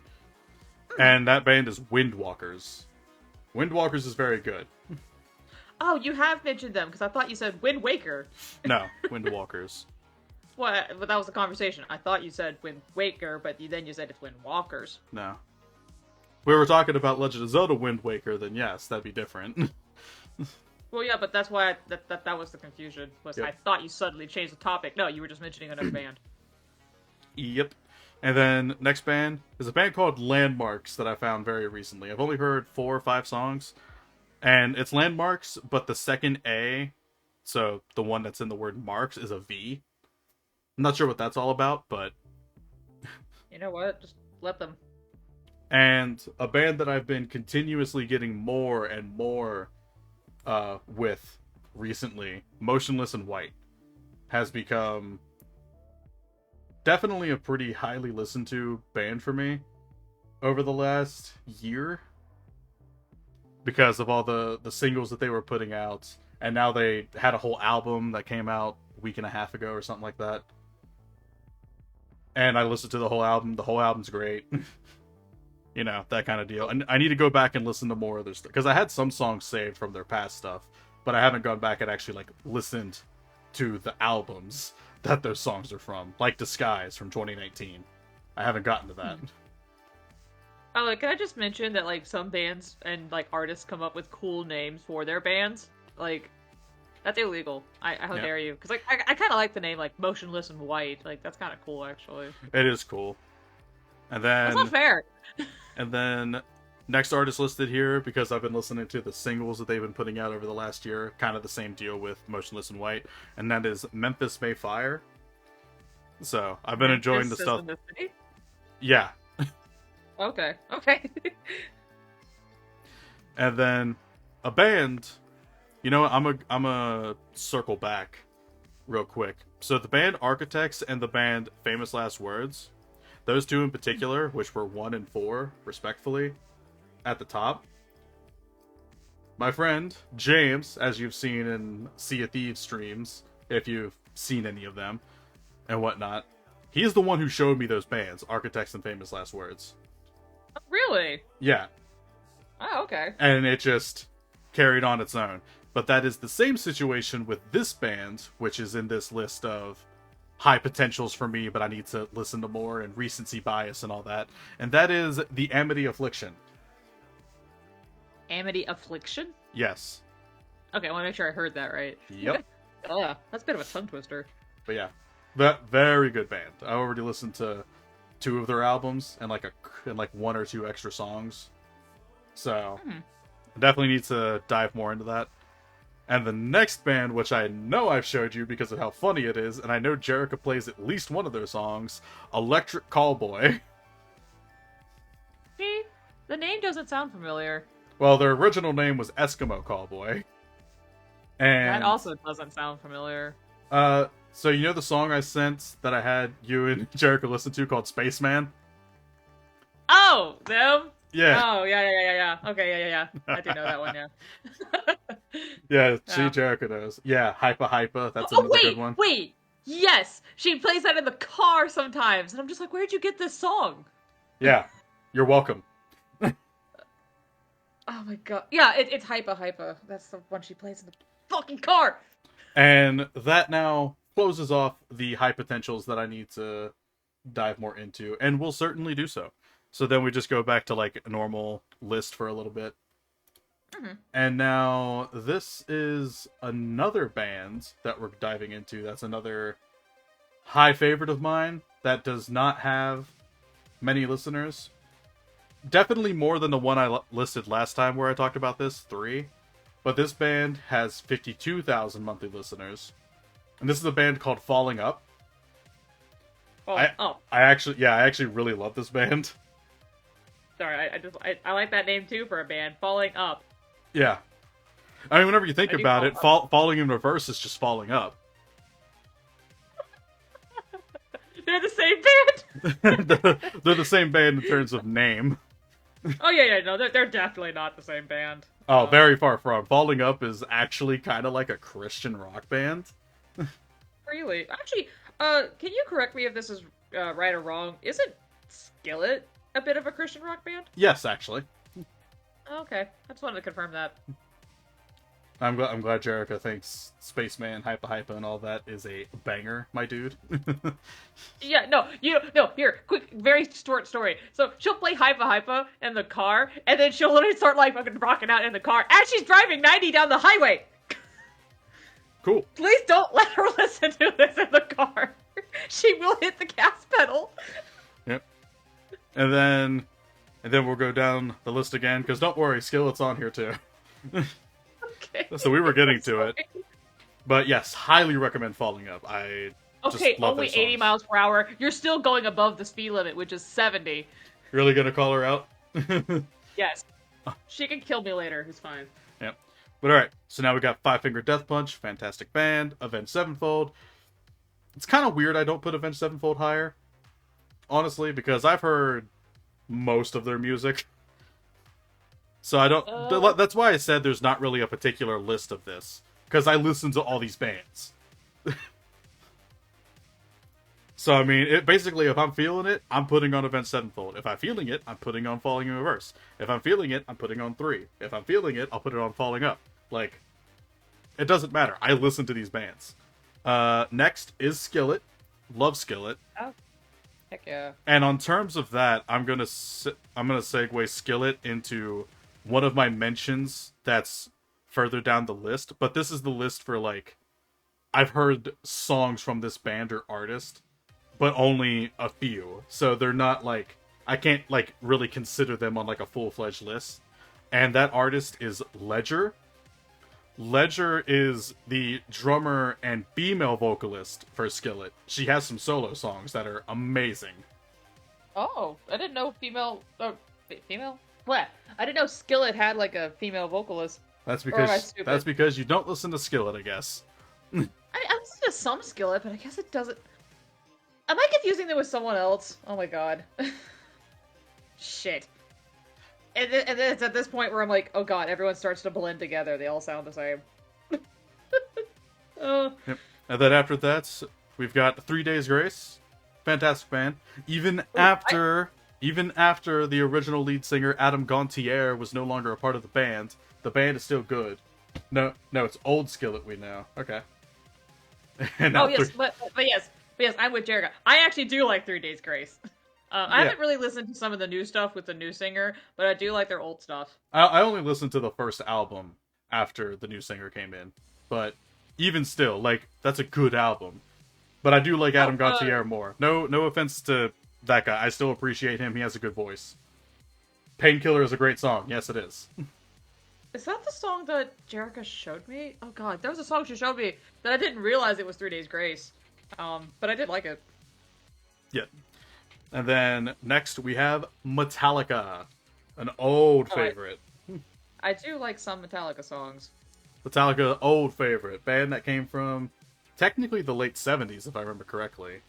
And that band is Windwalkers. Windwalkers is very good. Oh, you have mentioned them, because I thought you said Wind Waker. No, Windwalkers. What? But that was the conversation. I thought you said Wind Waker, but then you said it's Wind Walkers. No. We were talking about Legend of Zelda Wind Waker, then yes, that'd be different. Well, yeah, but that's why that was the confusion. Was Yep. I thought you suddenly changed the topic. No, you were just mentioning another band. Yep. And then next band is a band called Landmarks that I found very recently. I've only heard 4 or 5 songs, and it's Landmarks, but the second A, so the one that's in the word marks, is a V. I'm not sure what that's all about, but... You know what? Just let them. And a band that I've been continuously getting more and more with recently, Motionless in White, has become definitely a pretty highly listened to band for me over the last year because of all the singles that they were putting out, and now they had a whole album that came out a week and a half ago or something like that. And I listened to the whole album. The whole album's great. That kind of deal. And I need to go back and listen to more of their stuff, because I had some songs saved from their past stuff, but I haven't gone back and actually listened to the albums that those songs are from, like Disguise from 2019. I haven't gotten to that. Oh, can I just mention that some bands and artists come up with cool names for their bands? That's illegal. How dare you? Because I kind of like the name Motionless in White. That's kind of cool actually. It is cool. And then That's not fair. And then next artist listed here, because I've been listening to the singles that they've been putting out over the last year, kind of the same deal with Motionless in White, and that is Memphis May Fire. So I've been enjoying the stuff. In the city? Yeah. Okay. And then a band. I'm a circle back real quick. So the band Architects and the band Famous Last Words, those two in particular, which were 1 and 4 respectfully at the top. My friend James, as you've seen in Sea of Thieves streams, if you've seen any of them and whatnot, he's the one who showed me those bands, Architects and Famous Last Words. Really? Yeah. Oh, okay. And it just carried on its own. But that is the same situation with this band, which is in this list of high potentials for me, but I need to listen to more and recency bias and all that. And that is the Amity Affliction. Amity Affliction? Yes. Okay, I want to make sure I heard that right. Yep. Oh, that's a bit of a tongue twister. But yeah, that very good band. I already listened to 2 of their albums and like 1 or 2 extra songs. So I definitely need to dive more into that. And the next band, which I know I've showed you because of how funny it is, and I know Jerica plays at least one of their songs, Electric Callboy. See? The name doesn't sound familiar. Well, their original name was Eskimo Callboy. And That also doesn't sound familiar. so you know the song I sent that I had you and Jerica listen to called Spaceman? Oh, them? Yeah. Oh, yeah. Okay, yeah. I do know that one, yeah. Yeah, see, Yeah. Jerica knows. Yeah, Hypa. That's Oh, another good one. wait! Yes! She plays that in the car sometimes, and I'm just like, where'd you get this song? Yeah, you're welcome. Oh my god. Yeah, it's Hypa. That's the one she plays in the fucking car! And that now closes off the high potentials that I need to dive more into, and we'll certainly do so. So then we just go back to like a normal list for a little bit. And now this is another band that we're diving into. That's another high favorite of mine that does not have many listeners. Definitely more than the one I listed last time where I talked about this, 3. But this band has 52,000 monthly listeners. And this is a band called Falling Up. I actually really love this band. Sorry, I like that name too for a band. Falling Up. Yeah. I mean, whenever you think about it, falling in reverse is just falling up. They're the same band? They're the same band in terms of name. Oh, yeah, no, they're definitely not the same band. Oh, very far from. Falling Up is actually kind of like a Christian rock band. Really? Actually, can you correct me if this is right or wrong? Isn't Skillet a bit of a Christian rock band? Yes, actually. Okay, I just wanted to confirm that. I'm glad Jerica thinks Spaceman, Hypa, and all that is a banger, my dude. Yeah, no, here, quick, very short story. So, she'll play Hypa in the car, and then she'll literally start, like, fucking rocking out in the car as she's driving 90 down the highway! Cool. Please don't let her listen to this in the car. She will hit the gas pedal. Yep. And then we'll go down the list again, because don't worry, Skillet's on here too. Okay. So we were getting to it. But yes, highly recommend Falling Up. I just love only their songs. 80 miles per hour. You're still going above the speed limit, which is 70. Really gonna call her out? Yes. She can kill me later. It's fine. Yep. But alright, so now we got Five Finger Death Punch, fantastic band, Avenged Sevenfold. It's kind of weird I don't put Avenged Sevenfold higher, honestly, because I've heard most of their music. So I don't... That's why I said there's not really a particular list of this, because I listen to all these bands. So, I mean, basically, if I'm feeling it, I'm putting on Avenged Sevenfold. If I'm feeling it, I'm putting on Falling in Reverse. If I'm feeling it, I'm putting on 3. If I'm feeling it, I'll put it on Falling Up. Like, it doesn't matter. I listen to these bands. Next is Skillet. Love Skillet. Oh, heck yeah. And on terms of that, I'm gonna segue Skillet into one of my mentions that's further down the list. But this is the list for, like, I've heard songs from this band or artist, but only a few. So they're not, like, I can't, like, really consider them on, like, a full-fledged list. And that artist is Ledger. Ledger is the drummer and female vocalist for Skillet. She has some solo songs that are amazing. Oh, I didn't know female... Oh, female? What? I didn't know Skillet had, like, a female vocalist. That's Or am I because stupid? you don't listen to Skillet, I guess. I listen to some Skillet, but I guess it doesn't... Am I confusing them with someone else? Oh my god. Shit. And then it's at this point where I'm like, oh god, everyone starts to blend together. They all sound the same. Oh. Yep. And then after that, we've got 3 Days Grace. Fantastic band. Even after the original lead singer Adam Gontier was no longer a part of the band is still good. No, no, it's old Skillet we know. Okay. And Oh now yes, but yes, I'm with Jericho. I actually do like 3 Days Grace. I yeah. haven't really listened to some of the new stuff with the new singer, but I do like their old stuff. I only listened to the first album after the new singer came in, but even still, like that's a good album. But I do like Oh, Adam Gautier more. No offense to that guy. I still appreciate him. He has a good voice. Painkiller is a great song. Yes, it is. is that the song that Jerica showed me? Oh god, there was a song she showed me that I didn't realize it was 3 Days Grace. But I did like it. Yeah. And then next we have Metallica, an old Oh, favorite. I do like some Metallica songs. Metallica, old favorite band that came from technically the late '70s, if I remember correctly.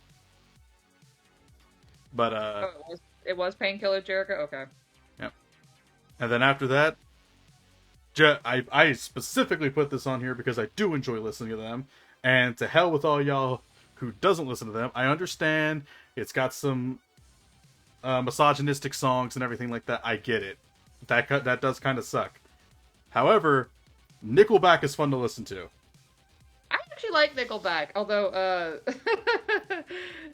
But Oh, it was Painkiller Jericho? Okay. yeah. And then after that, I specifically put this on here because I do enjoy listening to them. And to hell with all y'all who doesn't listen to them. I understand it's got some misogynistic songs and everything like that. I get it. That does kind of suck. However, Nickelback is fun to listen to. I actually like Nickelback, although,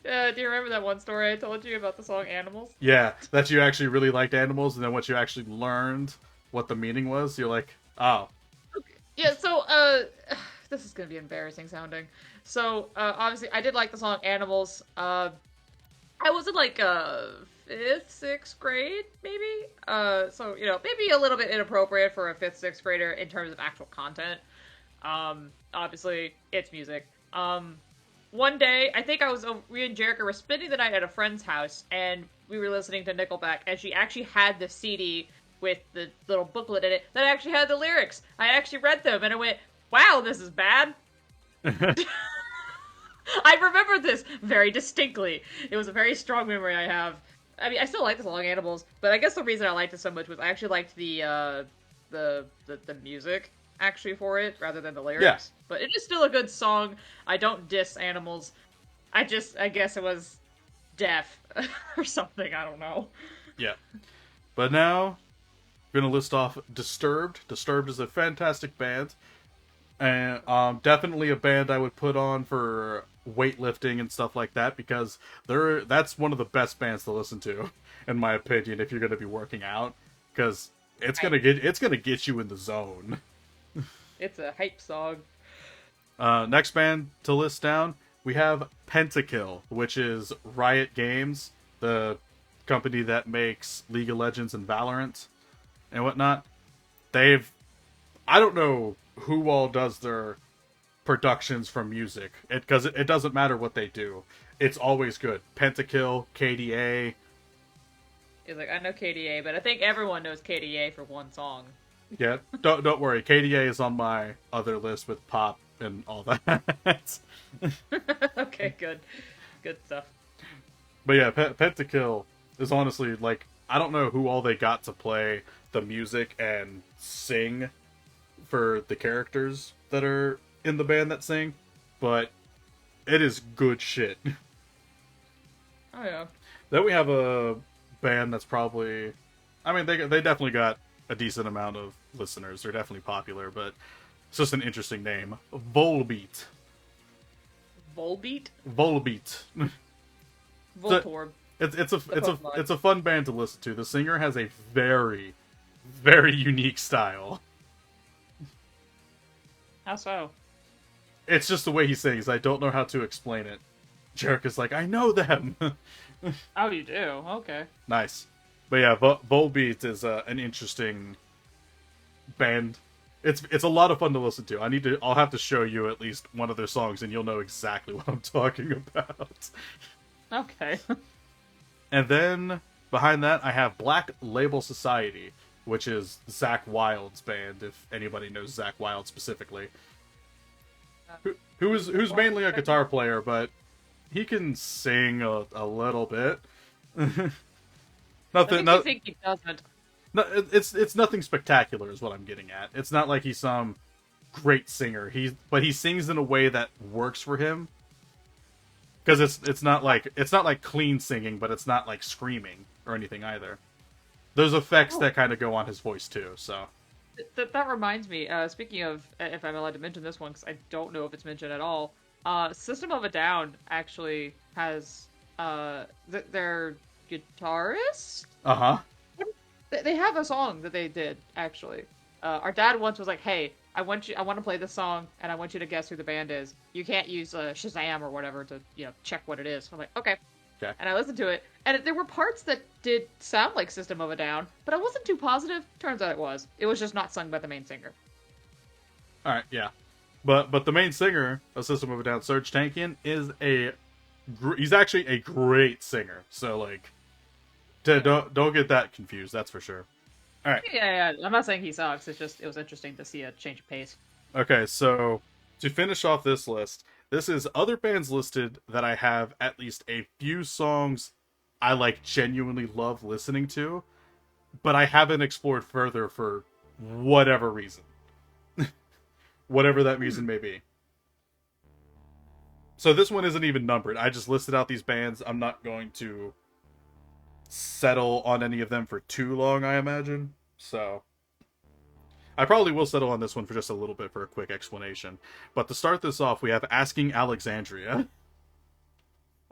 do you remember that one story I told you about the song Animals? Yeah, that you actually really liked Animals, and then once you actually learned what the meaning was, you're like, oh, Yeah, so, this is gonna be embarrassing sounding. So, obviously, I did like the song Animals. I was in, like, 5th, 6th grade, maybe? So, maybe a little bit inappropriate for a 5th, 6th grader in terms of actual content. Obviously, it's music. One day, I think we and Jerica were spending the night at a friend's house, and we were listening to Nickelback, and she actually had the CD with the little booklet in it that actually had the lyrics. I actually read them, and I went, wow, this is bad. I remember this very distinctly. It was a very strong memory I have. I mean, I still like the song Animals, but I guess the reason I liked it so much was I actually liked the music actually for it rather than the lyrics. yeah, But it is still a good song. I don't diss Animals. I guess it was deaf or something. I don't know. yeah. But now, I'm gonna list off Disturbed. Disturbed is a fantastic band, and definitely a band I would put on for weightlifting and stuff like that because that's one of the best bands to listen to, in my opinion, if you're gonna be working out, because it's gonna get you in the zone. It's a hype song. Next band to list down, we have Pentakill, which is Riot Games, the company that makes League of Legends and Valorant and whatnot. I don't know who all does their productions from music, because it doesn't matter what they do. It's always good. Pentakill, KDA. It's like, I know KDA, but I think everyone knows KDA for one song. Yeah, don't worry. KDA is on my other list with Pop and all that. Okay, good. Good stuff. But yeah, Pentakill is honestly like I don't know who all they got to play the music and sing for the characters that are in the band that sing, but it is good shit. Oh, yeah. Then we have a band that's probably, I mean, they definitely got a decent amount of listeners. They're definitely popular, but it's just an interesting name. Volbeat. Volbeat? Volbeat. Voltorb. It's a fun band to listen to. The singer has a very, very unique style. How so? It's just the way he sings. I don't know how to explain it. Jerick is like, I know them. Oh, you do? Okay. Nice. But yeah, Volbeat is an interesting band. It's a lot of fun to listen to. I'll have to show you at least one of their songs, and you'll know exactly what I'm talking about. Okay. And then behind that, I have Black Label Society, which is Zach Wilde's band. If anybody knows Zach Wilde specifically, who's mainly a guitar player, but he can sing a little bit. I think he doesn't. No, it's nothing spectacular, is what I'm getting at. It's not like he's some great singer. But he sings in a way that works for him. Because it's not like clean singing, but it's not like screaming or anything either. There's effects that kind of go on his voice too. So That reminds me. Speaking of, if I'm allowed to mention this one, because I don't know if it's mentioned at all. System of a Down actually has their guitarist. Uh-huh. They have a song that they did actually. Our dad once was like, "Hey, I want to play this song, and I want you to guess who the band is. You can't use Shazam or whatever to check what it is." I'm like, "Okay." Okay. And I listened to it, and there were parts that did sound like System of a Down, but I wasn't too positive. Turns out it was. It was just not sung by the main singer. All right, yeah. But the main singer of System of a Down, Serge Tankian, is he's actually a great singer. So like, don't get that confused. That's for sure. All right. Yeah. I'm not saying he sucks. It's just it was interesting to see a change of pace. Okay, so to finish off this list, this is other bands listed that I have at least a few songs I like genuinely love listening to, but I haven't explored further for whatever reason. Whatever that reason may be. So this one isn't even numbered. I just listed out these bands. I'm not going to settle on any of them for too long, I imagine. So I probably will settle on this one for just a little bit for a quick explanation. But to start this off, we have Asking Alexandria.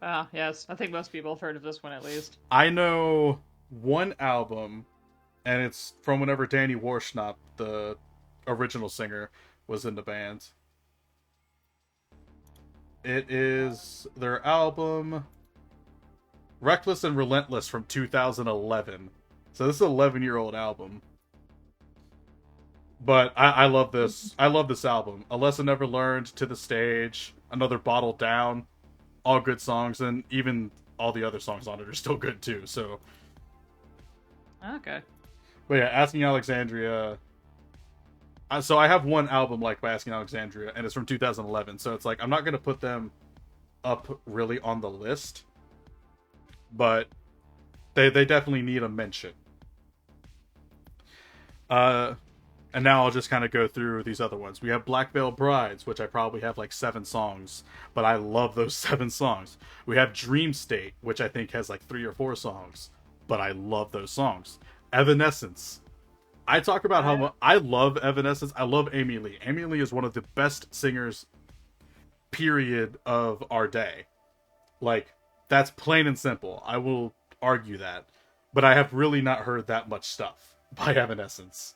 Ah, yes. I think most people have heard of this one at least. I know one album, and it's from whenever Danny Warschnapp, the original singer, was in the band. It is their album Reckless and Relentless from 2011. So this is an 11-year-old album. But I love this. I love this album. A Lesson Never Learned, To the Stage, Another Bottle Down, all good songs, and even all the other songs on it are still good too. So, Okay. but yeah, Asking Alexandria. So I have one album like by Asking Alexandria, and it's from 2011. So it's like I'm not gonna put them up really on the list, but they definitely need a mention. And now I'll just kind of go through these other ones. We have Black Veil Brides, which I probably have like 7 songs, but I love those 7 songs. We have Dream State, which I think has like 3 or 4 songs, but I love those songs. Evanescence. I talk about how much I love Evanescence. I love Amy Lee. Amy Lee is one of the best singers, period, of our day. Like, that's plain and simple. I will argue that. But I have really not heard that much stuff by Evanescence.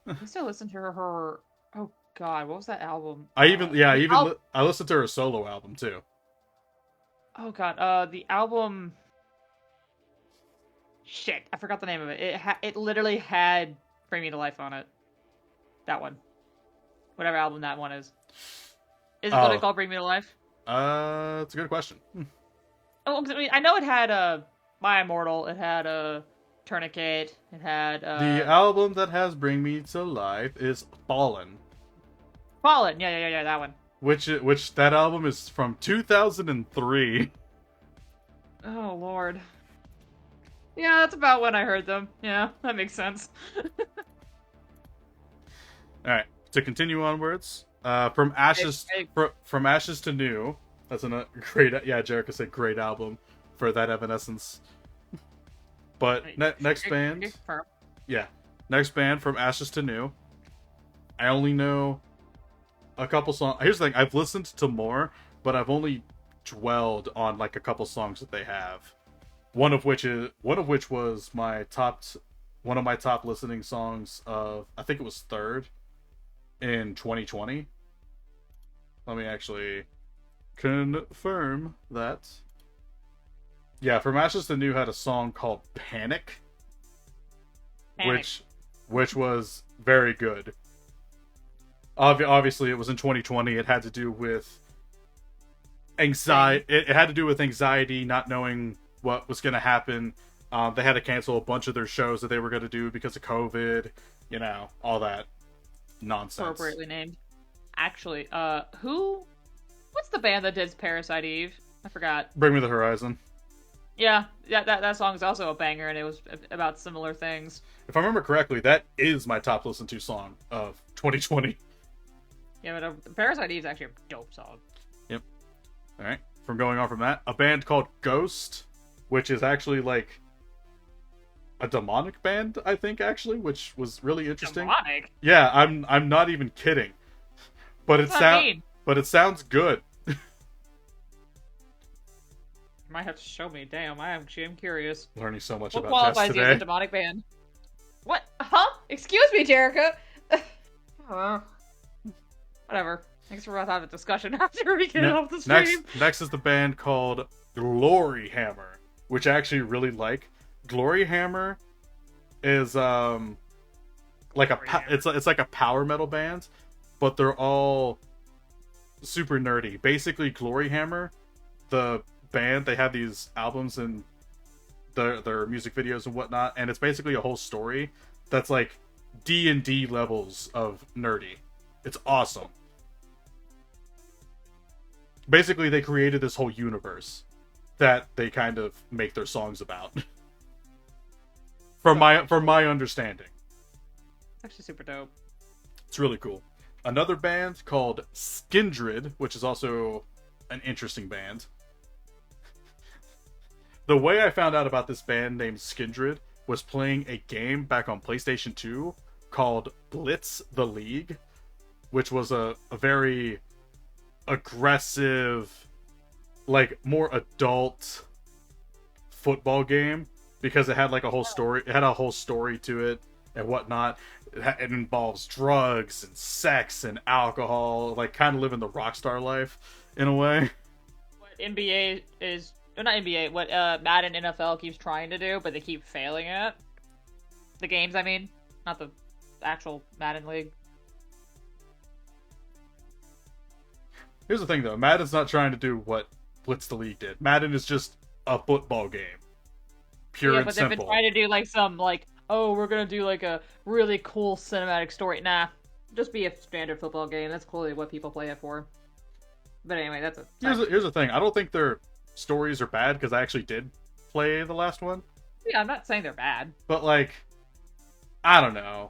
I used to listen to her. Oh God, what was that album? I listened to her solo album too. Oh God, the album. Shit, I forgot the name of it. It literally had "Bring Me to Life" on it. That one, whatever album that one is. Is it literally called "Bring Me to Life"? It's a good question. Oh, I mean, I know it had "My Immortal." It had "Tourniquet." It had The album that has "Bring Me to Life" is Fallen. "Fallen." Yeah, that one. Which that album is from 2003. Oh Lord. Yeah, that's about when I heard them. Yeah, that makes sense. All right, to continue onwards, from ashes from ashes to new. That's a great. Yeah, Jericho said great album for that Evanescence. But next band, yeah, next band from ashes to new. I only know a couple songs. Here's the thing: I've listened to more, but I've only dwelled on like a couple songs that they have. One of which was one of my top listening songs of, I think it was third in 2020. Let me actually confirm that. Yeah, From Ashes to New had a song called Panic. which was very good. Obviously it was in 2020. It had to do with anxiety. It had to do with anxiety, not knowing what was going to happen. They had to cancel a bunch of their shows that they were going to do because of COVID. You know, all that nonsense. Appropriately named. Actually, what's the band that did Parasite Eve? I forgot. Bring Me the Horizon. Yeah, that song is also a banger, and it was about similar things. If I remember correctly, that is my top listened to song of 2020. Yeah, but Parasite Eve is actually a dope song. Yep. All right. From going on from that, a band called Ghost, which is actually like a demonic band, I think, actually, which was really interesting. Demonic? Yeah, I'm not even kidding. But What's that mean? but it sounds good. You might have to show me. Damn, I'm curious. Learning so much What about Jess qualifies you as a today. demonic band? What? Huh? Excuse me, Jerica. Oh, whatever. Thanks for having a discussion after we get off the stream. Next is the band called Glory Hammer, which I actually really like. Glory Hammer is like it's like a power metal band, but they're all super nerdy. Basically, Glory Hammer, the band, they have these albums and their music videos and whatnot, and it's basically a whole story that's like D&D levels of nerdy. It's awesome. Basically, they created this whole universe that they kind of make their songs about. From my understanding. It's actually super dope. It's really cool. Another band called Skindred, which is also an interesting band. The way I found out about this band named Skindred was playing a game back on PlayStation 2 called Blitz the League, which was a very aggressive, like more adult football game, because it had like a whole story. It had a whole story to it and whatnot. It involves drugs and sex and alcohol, like kind of living the rock star life in a way. What NBA is, or not NBA, what Madden NFL keeps trying to do, but they keep failing at. The games, I mean, not the actual Madden League. Here's the thing, though. Madden's not trying to do what Blitz the League did. Madden is just a football game. Pure and simple. Yeah, but they've been trying to do, like, some, like, oh, we're gonna do, like, a really cool cinematic story. Nah, just be a standard football game. That's clearly what people play it for. But anyway, that's a... Here's the thing. I don't think their stories are bad, because I actually did play the last one. Yeah, I'm not saying they're bad. But, like, I don't know.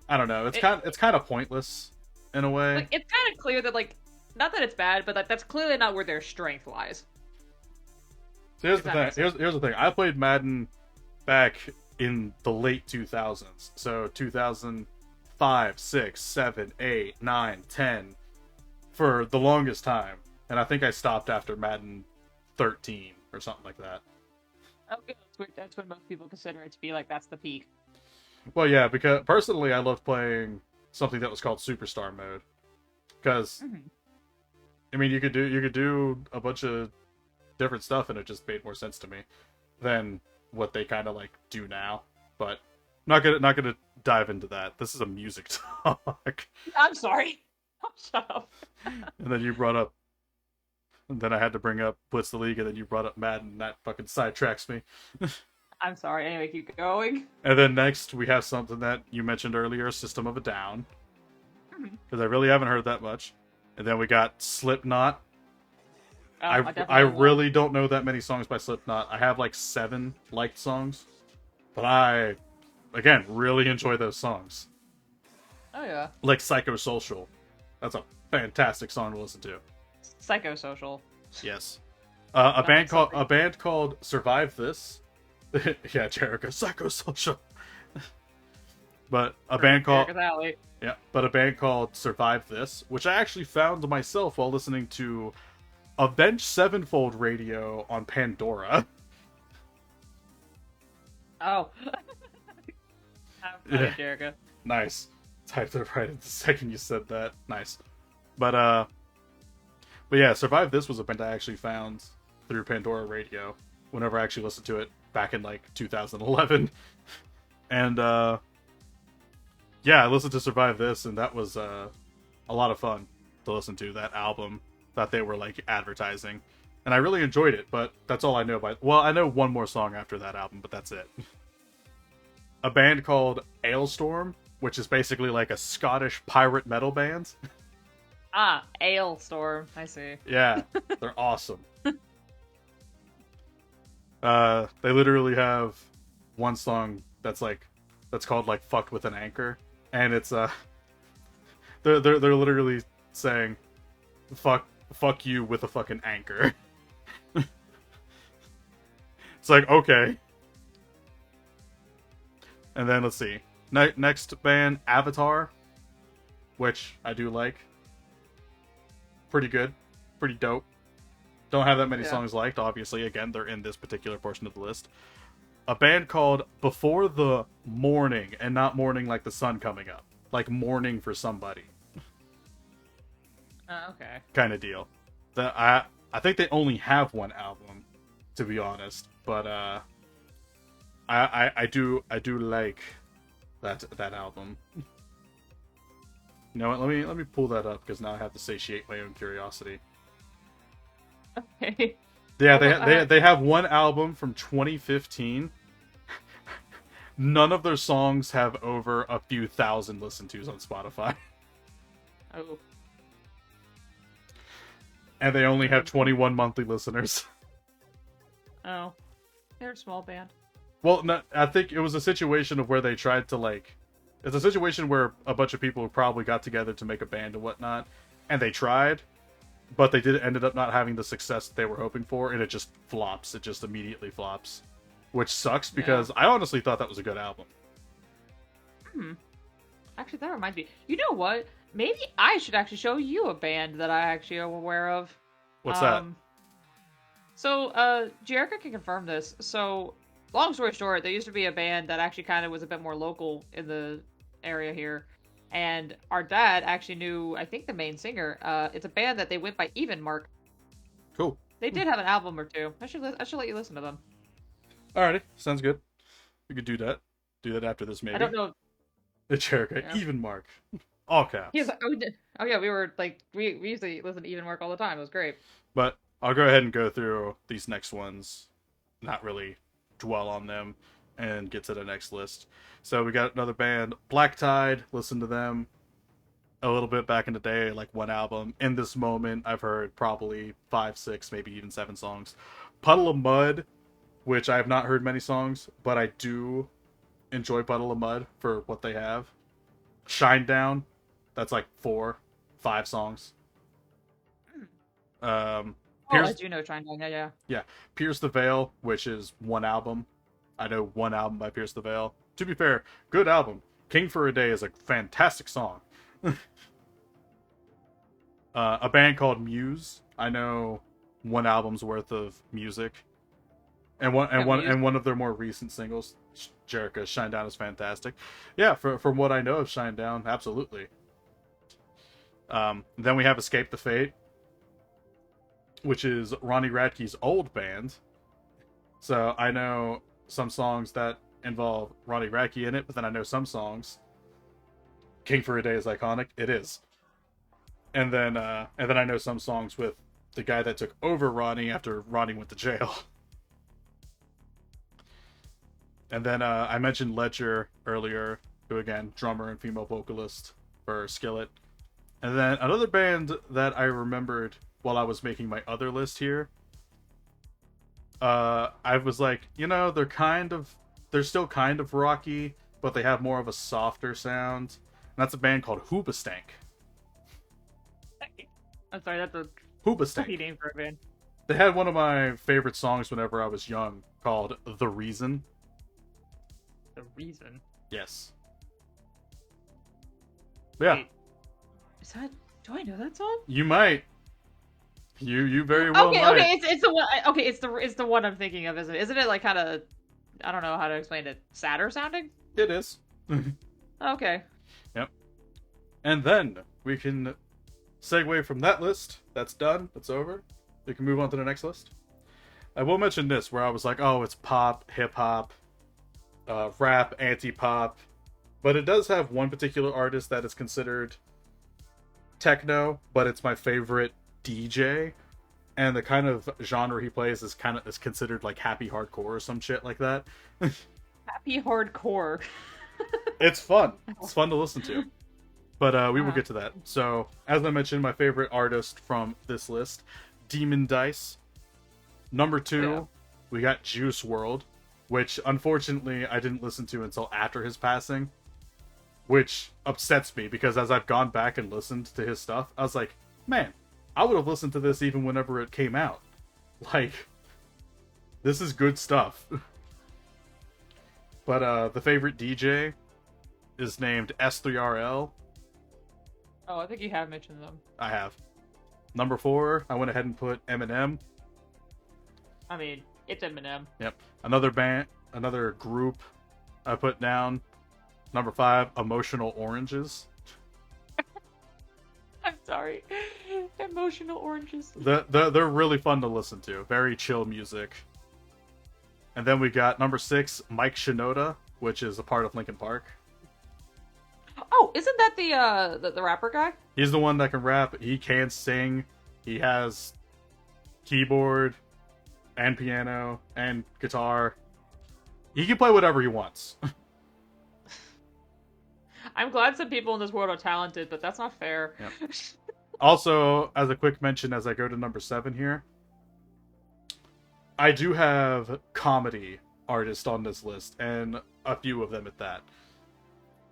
It's kind of pointless, in a way. Like, it's kind of clear that, like, not that it's bad, but that's clearly not where their strength lies. So here's the thing. Here's the thing. I played Madden back in the late 2000s. So 2005, 6, 7, 8, 9, 10 for the longest time. And I think I stopped after Madden 13 or something like that. Okay, that's when most people consider it to be like that's the peak. Well, yeah, because personally I loved playing something that was called Superstar Mode. Because I mean, you could do a bunch of different stuff, and it just made more sense to me than what they kind of like do now. But not gonna dive into that. This is a music talk. I'm sorry. Shut up. And then you brought up, and then I had to bring up Blitz the League, and then you brought up Madden, and that fucking sidetracks me. I'm sorry. Anyway, keep going. And then next we have something that you mentioned earlier, System of a Down, because I really haven't heard that much. And then we got Slipknot. I really don't know that many songs by Slipknot. I have like 7 liked songs, but I, again, really enjoy those songs. Oh yeah. Like Psychosocial. That's a fantastic song to listen to. Psychosocial. Yes. A band called Survive This. Yeah, Jericho. Psychosocial. But a band called Survive This, which I actually found myself while listening to Avenged Sevenfold Radio on Pandora. Oh. Yeah. Jericho. Nice. Typed it right at the second you said that. Nice. But yeah, Survive This was a band I actually found through Pandora Radio whenever I actually listened to it back in like 2011. And yeah, I listened to Survive This, and that was a lot of fun to listen to, that album that they were like advertising. And I really enjoyed it, but that's all I know about. Well, I know one more song after that album, but that's it. A band called Ailstorm, which is basically like a Scottish pirate metal band. Ah, Ailstorm. I see. Yeah, they're awesome. They literally have one song that's called like "Fucked with an Anchor," and it's they're literally saying fuck you with a fucking anchor. It's like, okay. And then let's see. Next band, Avatar, which I do like. Pretty good. Pretty dope. Don't have that many Yeah. songs liked, obviously. Again, they're in this particular portion of the list. A band called Before the Morning, and not morning like the sun coming up. Like mourning for somebody. Okay. Kind of deal. I think they only have one album, to be honest. But I do like that album. You know what? Let me pull that up because now I have to satiate my own curiosity. Okay. Yeah, Well, they have one album from 2015. None of their songs have over a few thousand listen tos on Spotify. oh. And they only have 21 monthly listeners. Oh. They're a small band. Well, no, I think it was a situation of where they tried to, like... It's a situation where a bunch of people probably got together to make a band and whatnot, and they tried, but they ended up not having the success that they were hoping for, and it just flops. It just immediately flops. Which sucks, because I honestly thought that was a good album. Actually, that reminds me. You know what? Maybe I should actually show you a band that I actually am aware of. What's that? So, Jerica can confirm this. So, long story short, there used to be a band that actually kind of was a bit more local in the area here. And our dad actually knew, I think, the main singer. It's a band that they went by Even Mark. Cool. They did have an album or two. I should let you listen to them. Alrighty, sounds good. We could do that. Do that after this, maybe. I don't know. The Jerica, Yeah. Even Mark. All caps. He's like, oh, we did. Oh yeah, we were like, we usually listen to Even Mark all the time. It was great. But I'll go ahead and go through these next ones, not really dwell on them, and get to the next list. So we got another band, Black Tide. Listen to them a little bit back in the day, like one album. In this moment, I've heard probably 5, 6, maybe even 7 songs. Puddle of Mud, which I have not heard many songs, but I do enjoy Puddle of Mud for what they have. Shine Down, that's like 4, 5 songs. I do know Shine Down. Yeah. Pierce the Veil, which is one album. I know one album by Pierce the Veil. To be fair, good album. King for a Day is a fantastic song. A band called Muse. I know one album's worth of music, and one of their more recent singles, Jerica, Shine Down, is fantastic. Yeah, from what I know of Shine Down, absolutely. Then we have Escape the Fate, which is Ronnie Radke's old band. So I know some songs that involve Ronnie Radke in it, but then I know some songs. King for a Day is iconic. It is. And then I know some songs with the guy that took over Ronnie after Ronnie went to jail. And then I mentioned Ledger earlier, who again, drummer and female vocalist for Skillet. And then another band that I remembered while I was making my other list here. I was like, they're still kind of rocky, but they have more of a softer sound. And that's a band called Hoobastank. I'm sorry, that's a Hoobastank. funny name for a band. They had one of my favorite songs whenever I was young called The Reason. The Reason. Yes. Yeah. Wait, do I know that song? You might. You very well Okay, might. okay, it's the one. Okay, it's the one I'm thinking of, isn't it? Isn't it like kind of, I don't know how to explain it, sadder sounding? It is. Okay. Yep. And then we can segue from that list. That's done. That's over. We can move on to the next list. I will mention this, where I was like, oh, it's pop, hip-hop, rap, anti-pop. But it does have one particular artist that is considered techno, but it's my favorite DJ. And the kind of genre he plays is considered like happy hardcore or some shit like that. Happy hardcore. It's fun. It's fun to listen to. But we will get to that. So, as I mentioned, my favorite artist from this list, Demon Dice. Number 2, we got Juice WRLD, which unfortunately I didn't listen to until after his passing, which upsets me because as I've gone back and listened to his stuff, I was like, man, I would have listened to this even whenever it came out. Like, this is good stuff. But the favorite DJ is named S3RL. Oh, I think you have mentioned them. I have. Number 4, I went ahead and put Eminem. I mean, it's Eminem. Yep. Another group I put down. Number 5, Emotional Oranges. I'm sorry. Emotional Oranges. They're really fun to listen to. Very chill music. And then we got number 6, Mike Shinoda, which is a part of Linkin Park. Oh, isn't that the rapper guy? He's the one that can rap. He can sing. He has keyboard and piano and guitar. He can play whatever he wants. I'm glad some people in this world are talented, but that's not fair. Yep. Also, as a quick mention, as I go to number 7 here, I do have comedy artists on this list, and a few of them at that.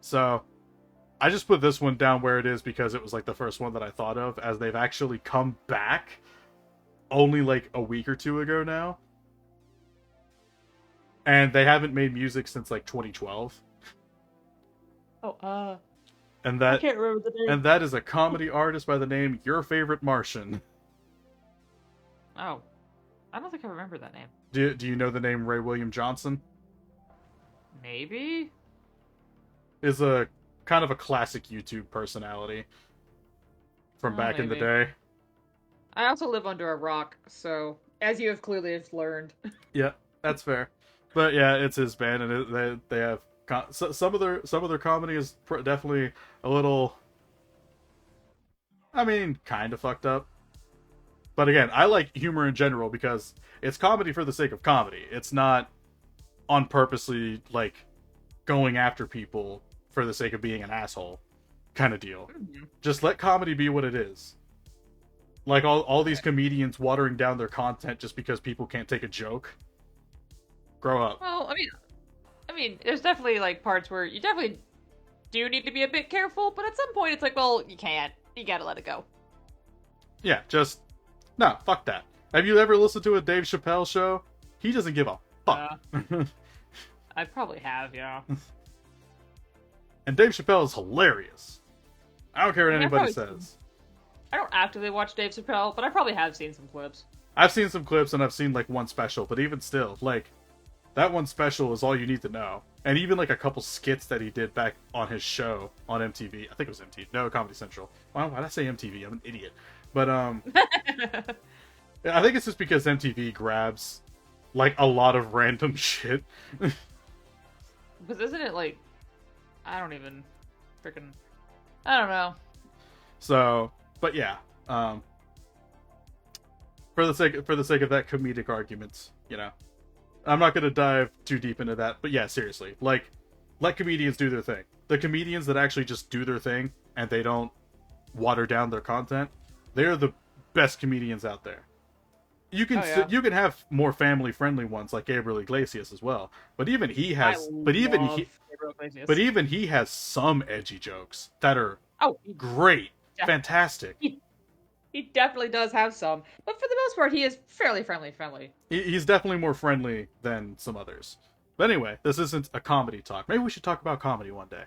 So, I just put this one down where it is because it was like the first one that I thought of, as they've actually come back only like a week or two ago now. And they haven't made music since like 2012. Oh, And that, I can't remember the name. and that is a comedy artist by the name Your Favorite Martian. Oh, I don't think I remember that name. Do you know the name Ray William Johnson? Maybe? Is a kind of a classic YouTube personality from back in the maybe. day. I also live under a rock, so as you have clearly learned. Yeah, that's fair. But yeah, it's his band, and they have some of their comedy is definitely a little, I mean, kind of fucked up. But again, I like humor in general because it's comedy for the sake of comedy. It's not on purposely like going after people for the sake of being an asshole kind of deal. Mm-hmm. Just let comedy be what it is. Like all these comedians watering down their content just because people can't take a joke. Grow up. Well, I mean, there's definitely like parts where you definitely do need to be a bit careful, but at some point it's like, well, you can't. You gotta let it go. Yeah, just no, fuck that. Have you ever listened to a Dave Chappelle show? He doesn't give a fuck. I probably have, yeah. And Dave Chappelle is hilarious. I don't care what anybody says. I don't actively watch Dave Chappelle, but I probably have seen some clips. I've seen some clips and I've seen like one special, but even still, like that one special is all you need to know. And even like a couple skits that he did back on his show on MTV. I think it was MTV. No, Comedy Central. Why did I say MTV? I'm an idiot. But I think it's just because MTV grabs like a lot of random shit. Because isn't it like, I don't even freaking, I don't know. So, but yeah, for the sake of that comedic argument, you know, I'm not gonna dive too deep into that. But yeah, seriously, like, let comedians do their thing. The comedians that actually just do their thing and they don't water down their content, they're the best comedians out there. You can you can have more family friendly ones like Gabriel Iglesias as well, but even he has he has some edgy jokes that are great, fantastic. He definitely does have some, but for the most part, he is fairly friendly. He's definitely more friendly than some others. But anyway, this isn't a comedy talk. Maybe we should talk about comedy one day.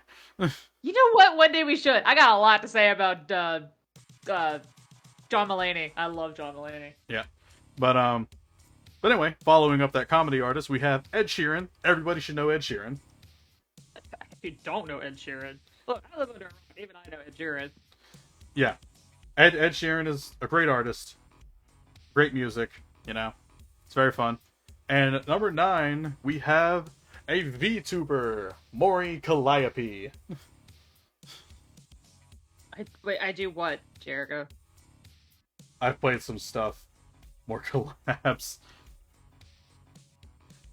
You know what? One day we should. I got a lot to say about John Mulaney. I love John Mulaney. Yeah. But anyway, following up that comedy artist, we have Ed Sheeran. Everybody should know Ed Sheeran. If you don't know Ed Sheeran, look, I live under a rock. Even I know Ed Sheeran. Yeah, Ed Sheeran is a great artist. Great music, you know. It's very fun. And at number 9, we have a VTuber, Maury Calliope. I do what, Jericho? I've played some stuff. More collabs.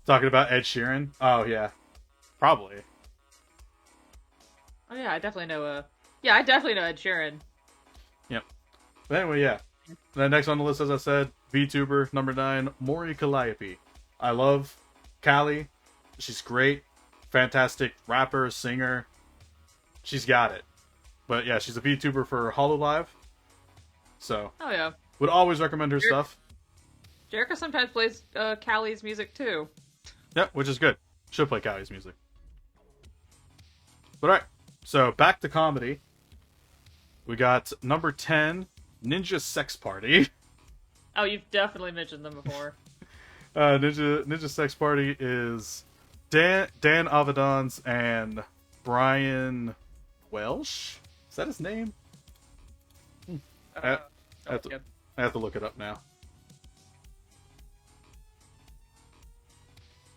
Talking about Ed Sheeran? Oh, yeah. Probably. Oh, yeah, I definitely know, I definitely know Ed Sheeran. Yep. But anyway, yeah. Then next on the list, as I said, VTuber, number 9, Maury Calliope. I love Callie. She's great. Fantastic rapper, singer. She's got it. But yeah, she's a VTuber for HoloLive. So. Oh, yeah. Would always recommend her stuff. Jericho sometimes plays Callie's music too. Yep, which is good. Should play Callie's music. But alright, so back to comedy. We got number 10, Ninja Sex Party. Oh, you've definitely mentioned them before. Ninja Sex Party is Dan Avedon's and Brian Welsh. Is that his name? I, I have to, Yep. I have to look it up now.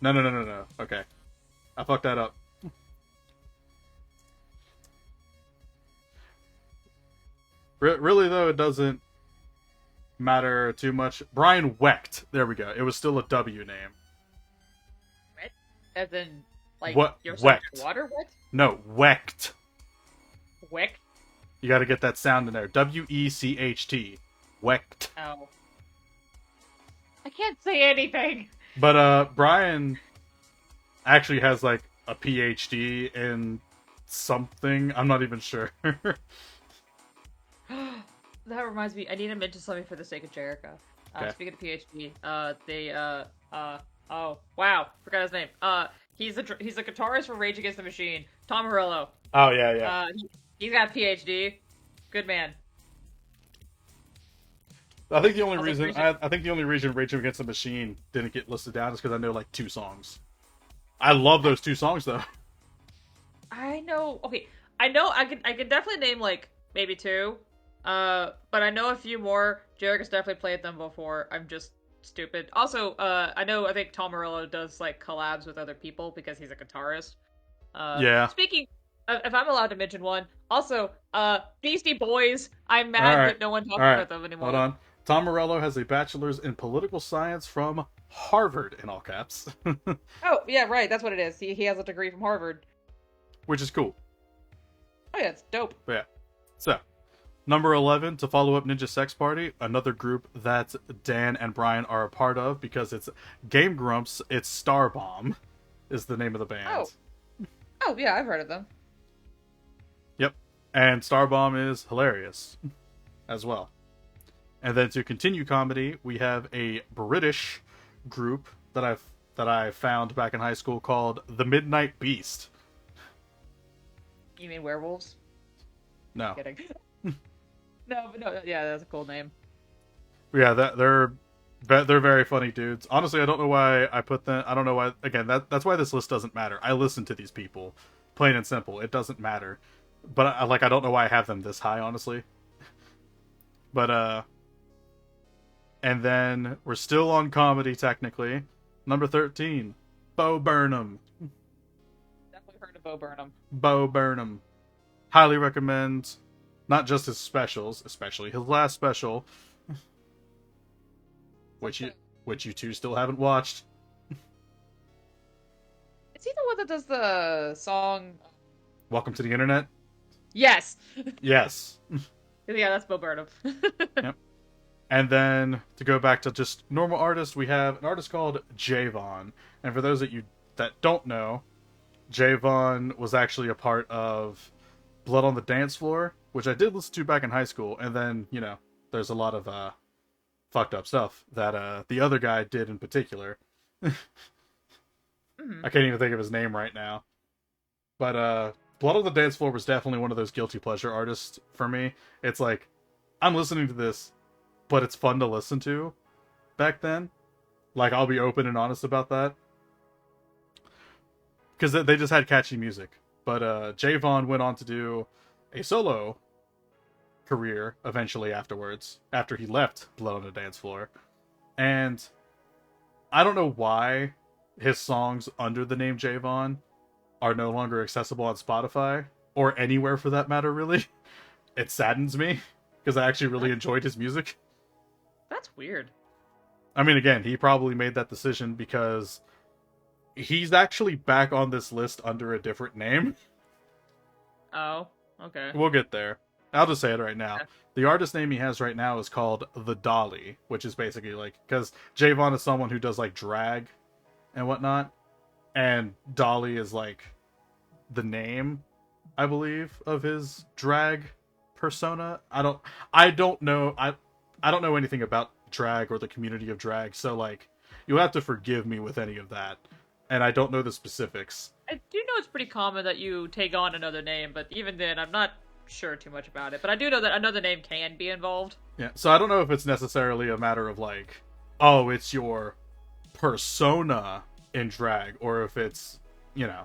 No. Okay, I fucked that up. Really though, it doesn't matter too much. Brian Wecht. There we go. It was still a W name. Wet? As in, like, What? you're saying Wecht. water wet? No, Wecht. Wick? You got to get that sound in there. Wecht. Wecht. Oh. I can't say anything! But Brian actually has like a PhD in something. I'm not even sure. That reminds me, I need to mention something for the sake of Jericho. Okay. Speaking of PhD, oh, wow, forgot his name. He's a guitarist for Rage Against the Machine, Tom Morello. Oh yeah. He's got a PhD. Good man. I think the only I was reason like, I think the only reason Rage Against the Machine didn't get listed down is because I know like 2 songs. I love those 2 songs though. I know. Okay, I know. I can definitely name like maybe 2. But I know a few more. Jericho's definitely played them before. I'm just stupid. Also, I think Tom Morello does like collabs with other people because he's a guitarist. Yeah. Speaking, if I'm allowed to mention one, also, Beastie Boys. I'm mad All right. that no one talks All right. about them anymore. Hold on. Tom Morello has a bachelor's in political science from Harvard, in all caps. Oh yeah, right. That's what it is. He has a degree from Harvard. Which is cool. Oh yeah, it's dope. But yeah. So, number 11, to follow up Ninja Sex Party, another group that Dan and Brian are a part of because it's Game Grumps, it's Star Bomb is the name of the band. Oh yeah, I've heard of them. Yep. And Star Bomb is hilarious as well. And then to continue comedy, we have a British group that I found back in high school called The Midnight Beast. You mean werewolves? No. Kidding. No, but no, yeah, that's a cool name. Yeah, they're very funny dudes. Honestly, I don't know why I put them. I don't know why. Again, that's why this list doesn't matter. I listen to these people, plain and simple. It doesn't matter. But I don't know why I have them this high, honestly. But and then we're still on comedy technically. Number 13, Bo Burnham. Definitely heard of Bo Burnham. Bo Burnham. Highly recommend. Not just his specials, especially his last special, which you two still haven't watched. Is he the one that does the song? Welcome to the Internet. Yes. Yes. Yeah, that's Bo Burnham. Yep. And then to go back to just normal artists, we have an artist called Javon. And for those that don't know, Javon was actually a part of Blood on the Dance Floor, which I did listen to back in high school. And then, there's a lot of fucked up stuff that the other guy did in particular. I can't even think of his name right now. But Blood on the Dance Floor was definitely one of those guilty pleasure artists for me. It's like, I'm listening to this, but it's fun to listen to back then. Like, I'll be open and honest about that. Because they just had catchy music. But Javon went on to do a solo career eventually afterwards, after he left Blood on the Dance Floor. And I don't know why his songs under the name Javon are no longer accessible on Spotify, or anywhere for that matter, really. It saddens me, because I actually really enjoyed his music. That's weird. I mean, again, he probably made that decision because he's actually back on this list under a different name. Oh, okay. We'll get there. I'll just say it right now. Okay. The artist name he has right now is called The Dolly, which is basically like, because Javon is someone who does like drag and whatnot, and Dolly is like the name, I believe, of his drag persona. I don't know anything about drag or the community of drag, so like, you'll have to forgive me with any of that, and I don't know the specifics. I do know it's pretty common that you take on another name, but even then, I'm not sure too much about it. But I do know that another name can be involved. Yeah, so I don't know if it's necessarily a matter of like, oh, it's your persona in drag, or if it's, you know,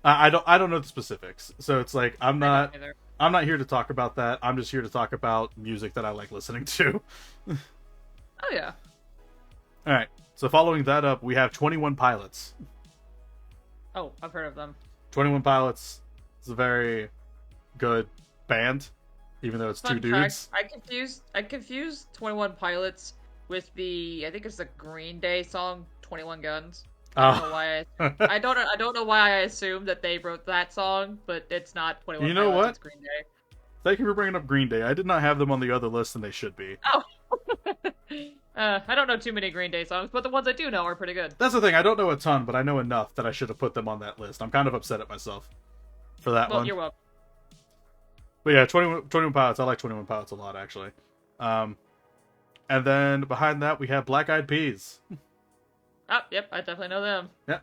I don't know the specifics. So it's like I don't either. I'm not here to talk about that. I'm just here to talk about music that I like listening to. Oh yeah. All right. So following that up, we have 21 Pilots. Oh, I've heard of them. 21 Pilots is a very good band, even though it's two Fun fact: dudes. I confused 21 Pilots with the I think it's the Green Day song 21 Guns. I don't know why I don't know why I assumed that they wrote that song, but it's not 21 You know Pilots, what? it's Green Day. Thank you for bringing up Green Day. I did not have them on the other list, and they should be. Oh. I don't know too many Green Day songs, but the ones I do know are pretty good. That's the thing. I don't know a ton, but I know enough that I should have put them on that list. I'm kind of upset at myself for that Well, one. you're welcome. But yeah, 21 Pilots. I like 21 Pilots a lot, actually. Um, and then behind that, we have Black Eyed Peas. Oh, yep, I definitely know them. Yeah,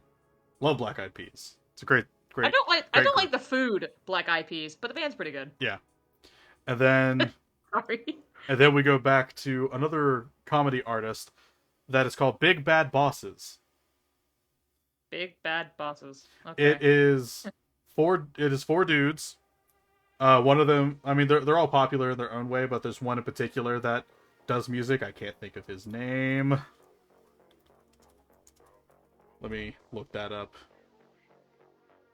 love Black Eyed Peas. It's a great, I great, don't like I great don't group. like the food Black Eyed Peas, but the band's pretty good. Yeah. And then, Sorry. and then we go back to another comedy artist that is called Big Bad Bosses. Big Bad Bosses. It Okay. is four dudes. One of them, I mean, they're all popular in their own way, but there's one in particular that does music. I can't think of his name. Let me look that up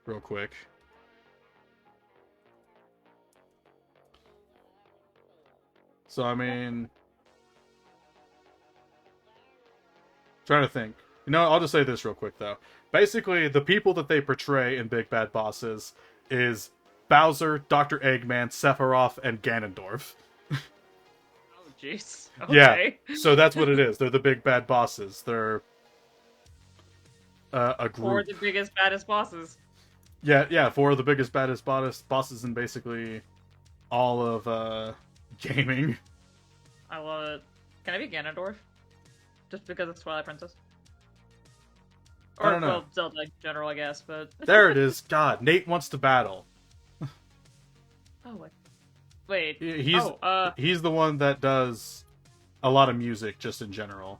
real quick. So I mean, trying to think. You know, I'll just say this real quick though. Basically, the people that they portray in Big Bad Bosses is Bowser, Dr. Eggman, Sephiroth, and Ganondorf. Oh, jeez. Yeah, Okay. so that's what it is. They're the Big Bad Bosses. They're a Or group. the biggest, baddest bosses. Yeah, four of the biggest, baddest bosses in basically all of gaming. I love it. Can I be Ganondorf? Just because it's Twilight Princess? I Or, don't know. well, Zelda in general, I guess, but... There it is. God, Nate wants to battle. Oh, wait. Wait. He's Oh, he's the one that does a lot of music just in general.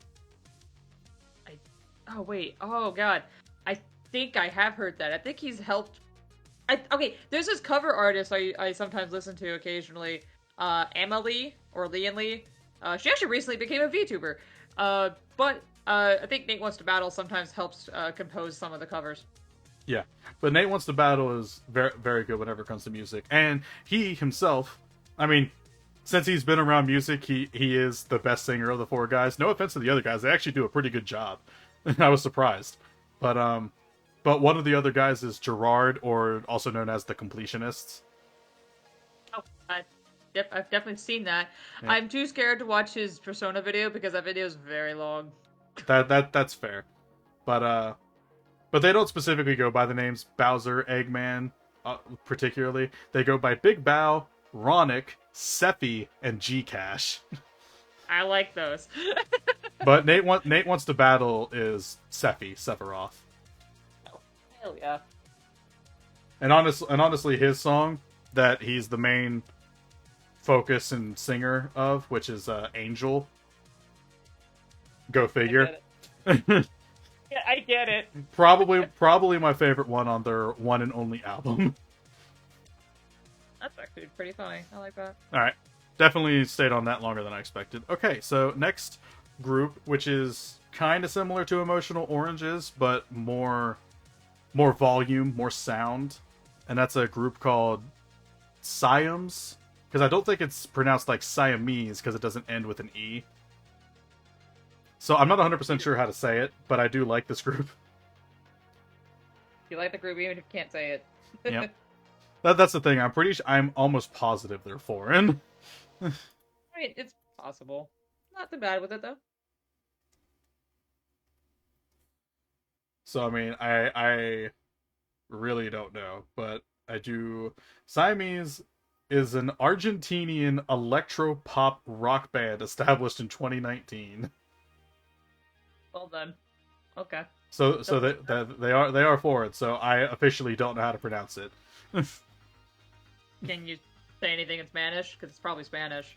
oh, wait. Oh, God. I think I have heard that. I think he's helped... Okay, there's this cover artist I sometimes listen to occasionally. Emily, or Lian Lee. She actually recently became a VTuber. But I think Nate Wants to Battle sometimes helps compose some of the covers. Yeah, but Nate Wants to Battle is very very good whenever it comes to music, and he himself, I mean, since he's been around music, he is the best singer of the four guys. No offense to the other guys, they actually do a pretty good job. I was surprised, but one of the other guys is Gerard, or also known as the Completionists. Oh, I've definitely seen that. Yeah. I'm too scared to watch his Persona video because that video is very long. That's fair, but they don't specifically go by the names Bowser, Eggman, particularly. They go by Big Bow, Ronick, Sephi, and Gcash. I like those. But Nate Wants to Battle is Sephiroth. Oh, hell yeah. And honestly, his song that he's the main focus and singer of, which is Angel. Go figure. Yeah, I get it. Probably my favorite one on their one and only album. That's actually pretty funny. I like that. All right, definitely stayed on that longer than I expected. Okay, so next group, which is kind of similar to Emotional Oranges, but more volume, more sound, and that's a group called Siams. Because I don't think it's pronounced like Siamese because it doesn't end with an E. So I'm not 100% sure how to say it, but I do like this group. You like the group even if you can't say it. Yep. That's the thing. I'm almost positive they're foreign. I mean, it's possible. Not too bad with it though. So I mean, I really don't know, but I do. Siamese is an Argentinian electro pop rock band established in 2019. Well done. Okay. So they are for it. So I officially don't know how to pronounce it. Can you say anything in Spanish? Because it's probably Spanish.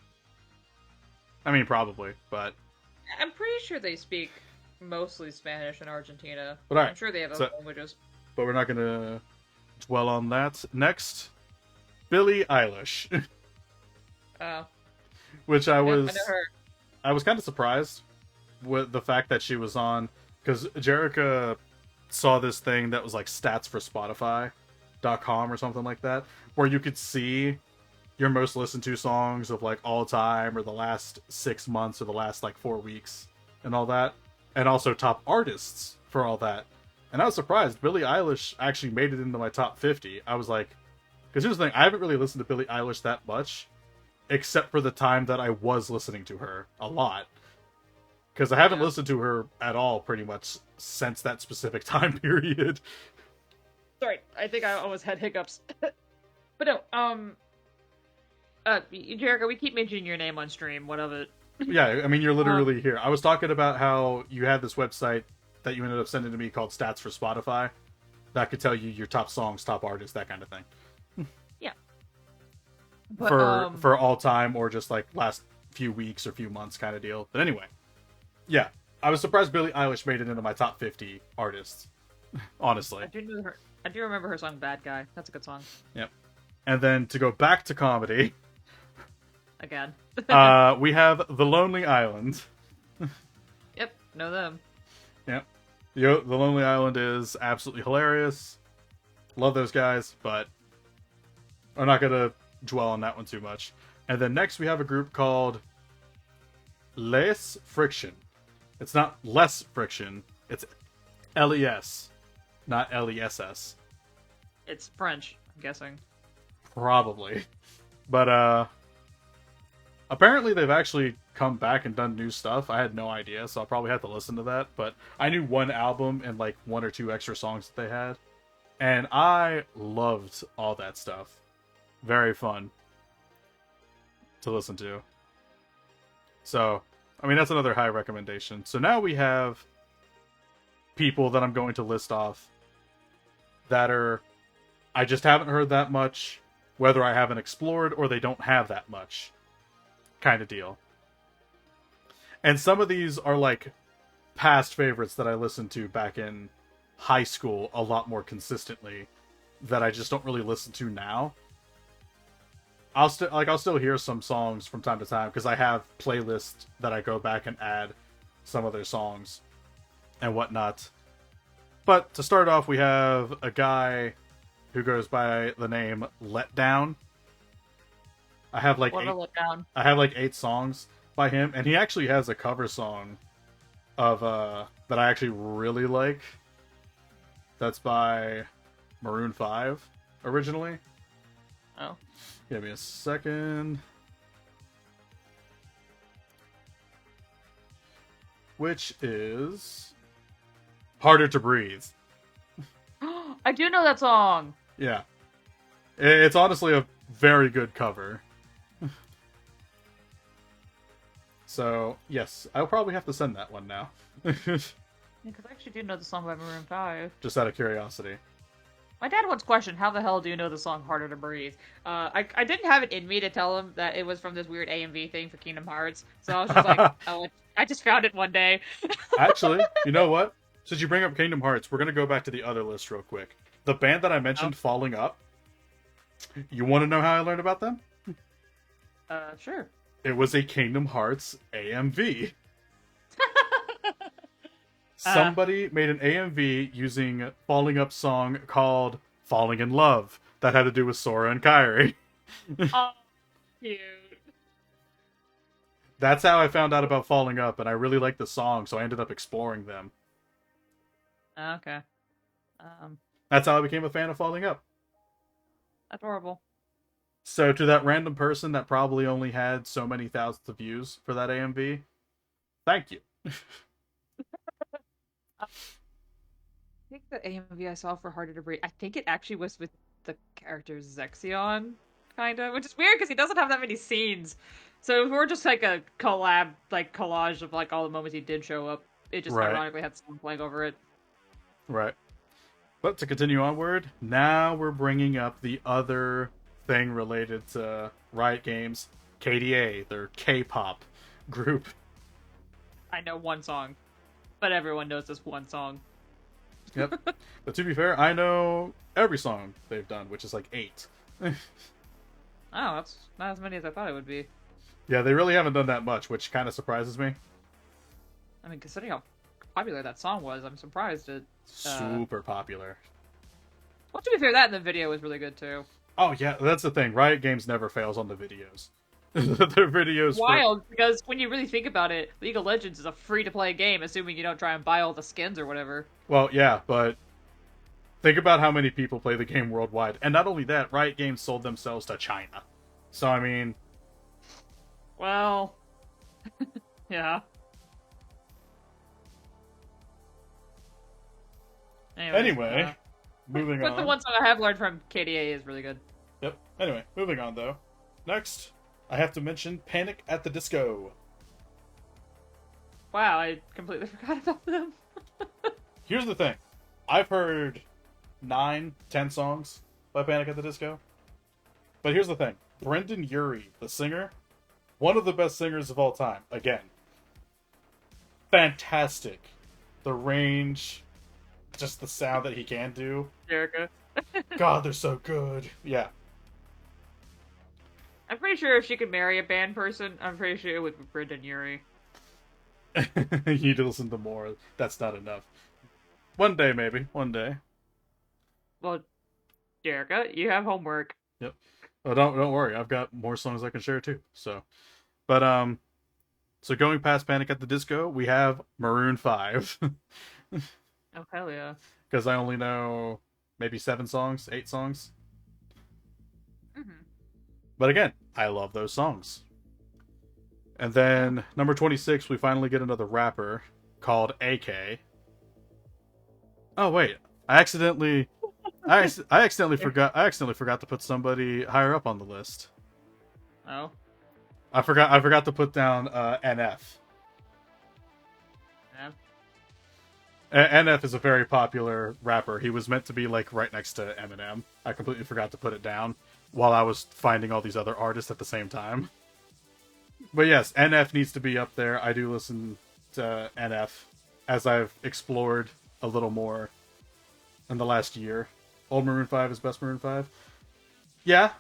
I mean, probably, but I'm pretty sure they speak mostly Spanish in Argentina. all right. I'm sure they have So, other languages. but we're not gonna dwell on that. Next, Billie Eilish, Oh, which I know her. I was kind of surprised with the fact that she was on, because Jerica saw this thing that was like stats for Spotify.com or something like that, where you could see your most listened to songs of like all time or the last 6 months or the last like 4 weeks and all that, and also top artists for all that. And I was surprised Billie Eilish actually made it into my top 50. I was like, because here's the thing, I haven't really listened to Billie Eilish that much, except for the time that I was listening to her a lot. Because I haven't listened to her at all pretty much since that specific time period. Sorry, I think I almost had hiccups. But no, Jericho, we keep mentioning your name on stream. What of it? Yeah, I mean, you're Um, literally here. I was talking about how you had this website that you ended up sending to me called Stats for Spotify that could tell you your top songs, top artists, that kind of thing. yeah, but For all time or just like last few weeks or few months kind of deal. But anyway, yeah, I was surprised Billie Eilish made it into my top 50 artists, honestly. I do know her. I do remember her song "Bad Guy." That's a good song. Yep. And then to go back to comedy, Again. we have The Lonely Island. Yep, know them. Yep. The Lonely Island is absolutely hilarious. Love those guys, but I'm not going to dwell on that one too much. And then next we have a group called Les Friction. It's not Less Friction, it's LES, not LESS. It's French, I'm guessing. Probably. But apparently they've actually come back and done new stuff. I had no idea, so I'll probably have to listen to that. But I knew one album and like one or two extra songs that they had. And I loved all that stuff. Very fun to listen to. So, I mean, that's another high recommendation. So now we have people that I'm going to list off that are, I just haven't heard that much, whether I haven't explored or they don't have that much kind of deal. And some of these are like past favorites that I listened to back in high school a lot more consistently that I just don't really listen to now. I'll still hear some songs from time to time because I have playlists that I go back and add some of their songs and whatnot. But to start off, we have a guy who goes by the name Letdown. I have like What a letdown. I have like 8 songs by him, and he actually has a cover song of that I actually really like. That's by Maroon 5 originally. Oh. Give me a second. Which is Harder to Breathe. I do know that song. Yeah. It's honestly a very good cover. So, yes, I'll probably have to send that one now. Because I actually do know the song by Maroon 5. Just out of curiosity. My dad once questioned, how the hell do you know the song Harder to Breathe? I didn't have it in me to tell him that it was from this weird AMV thing for Kingdom Hearts. So I was just like, oh, I just found it one day. Actually, you know what? Since you bring up Kingdom Hearts, we're going to go back to the other list real quick. The band that I mentioned, Falling Up, you want to know how I learned about them? Sure. It was a Kingdom Hearts AMV. Somebody made an AMV using Falling Up song called Falling in Love that had to do with Sora and Kairi. Oh, cute. That's how I found out about Falling Up, and I really liked the song, so I ended up exploring them. Okay. That's how I became a fan of Falling Up. Adorable. So to that random person that probably only had so many thousands of views for that AMV, thank you. I think the AMV I saw for Harder to Breathe, I think it actually was with the character Zexion, kind of, which is weird because he doesn't have that many scenes. So if we're just like a collage of like all the moments he did show up, it just Right. ironically had someone playing over it. Right. But to continue onward, now we're bringing up the other thing related to Riot Games, KDA, their K-pop group. I know one song, but everyone knows this one song. Yep. But to be fair, I know every song they've done, which is like 8. Oh, that's not as many as I thought it would be. Yeah, they really haven't done that much, which kind of surprises me. I mean, considering how popular that song was, I'm surprised it. Super popular. Well, to be fair, that in the video was really good too. Oh yeah, that's the thing. Riot Games never fails on the videos. Their videos Wild, because when you really think about it, League of Legends is a free-to-play game, assuming you don't try and buy all the skins or whatever. Well, yeah, but think about how many people play the game worldwide. And not only that, Riot Games sold themselves to China. So, I mean... Well... yeah. Anyway, moving on. But the one song I have learned from KDA is really good. Yep. Anyway, moving on, though. Next, I have to mention Panic at the Disco. Wow, I completely forgot about them. Here's the thing. I've heard 9, 10 songs by Panic at the Disco. But here's the thing. Brendan Urie, the singer, one of the best singers of all time. Again. Fantastic. The range, just the sound that he can do. Erica. God, they're so good. Yeah. I'm pretty sure if she could marry a band person, I'm pretty sure it would be Brendan Urie. You need to listen to more. That's not enough. One day, maybe. One day. Well, Jerica, you have homework. Yep. Oh, don't worry. I've got more songs I can share too. So, but so going past Panic at the Disco, we have Maroon 5. Oh hell yeah! Because I only know maybe 7 songs, 8 songs. Mm-hmm. But again, I love those songs. And then number 26, we finally get another rapper called AK. Oh wait, I accidentally forgot to put somebody higher up on the list. Oh. I forgot to put down NF. Yeah. NF is a very popular rapper. He was meant to be like right next to Eminem. I completely forgot to put it down while I was finding all these other artists at the same time. But yes, NF needs to be up there. I do listen to NF as I've explored a little more in the last year. Old Maroon 5 is best Maroon 5. Yeah,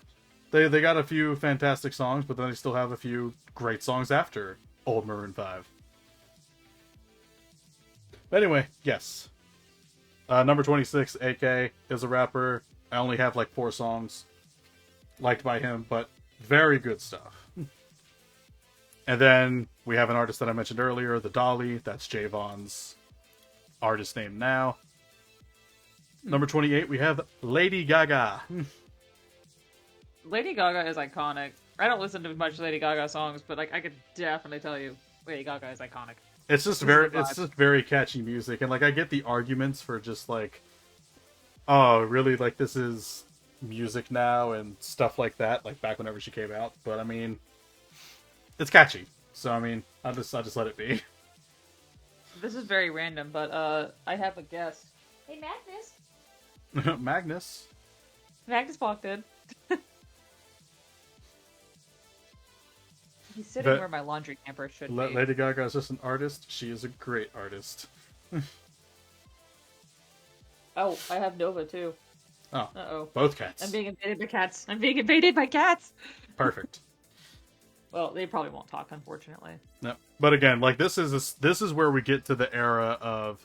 they got a few fantastic songs, but then they still have a few great songs after Old Maroon 5. But anyway, yes. Number 26, AK, is a rapper. I only have like 4 songs liked by him, but very good stuff. And then we have an artist that I mentioned earlier, The Dolly. That's Javon's artist name now. Number 28, we have Lady Gaga. Lady Gaga is iconic. I don't listen to much Lady Gaga songs, but like I could definitely tell you, Lady Gaga is iconic. It's just very catchy music, and like I get the arguments for just like, oh, really, like this is music now and stuff like that, like back whenever she came out. But I mean, it's catchy, so I mean, I'll just let it be. This is very random, but I have a guess. Hey, Magnus. Magnus. Magnus walked in. He's sitting where my laundry camper should be. Lady Gaga is just an artist. She is a great artist. Oh, I have Nova too. Oh. Uh-oh. Both cats. I'm being invaded by cats. I'm being invaded by cats! Perfect. Well, they probably won't talk, unfortunately. No. But again, like this is where we get to the era of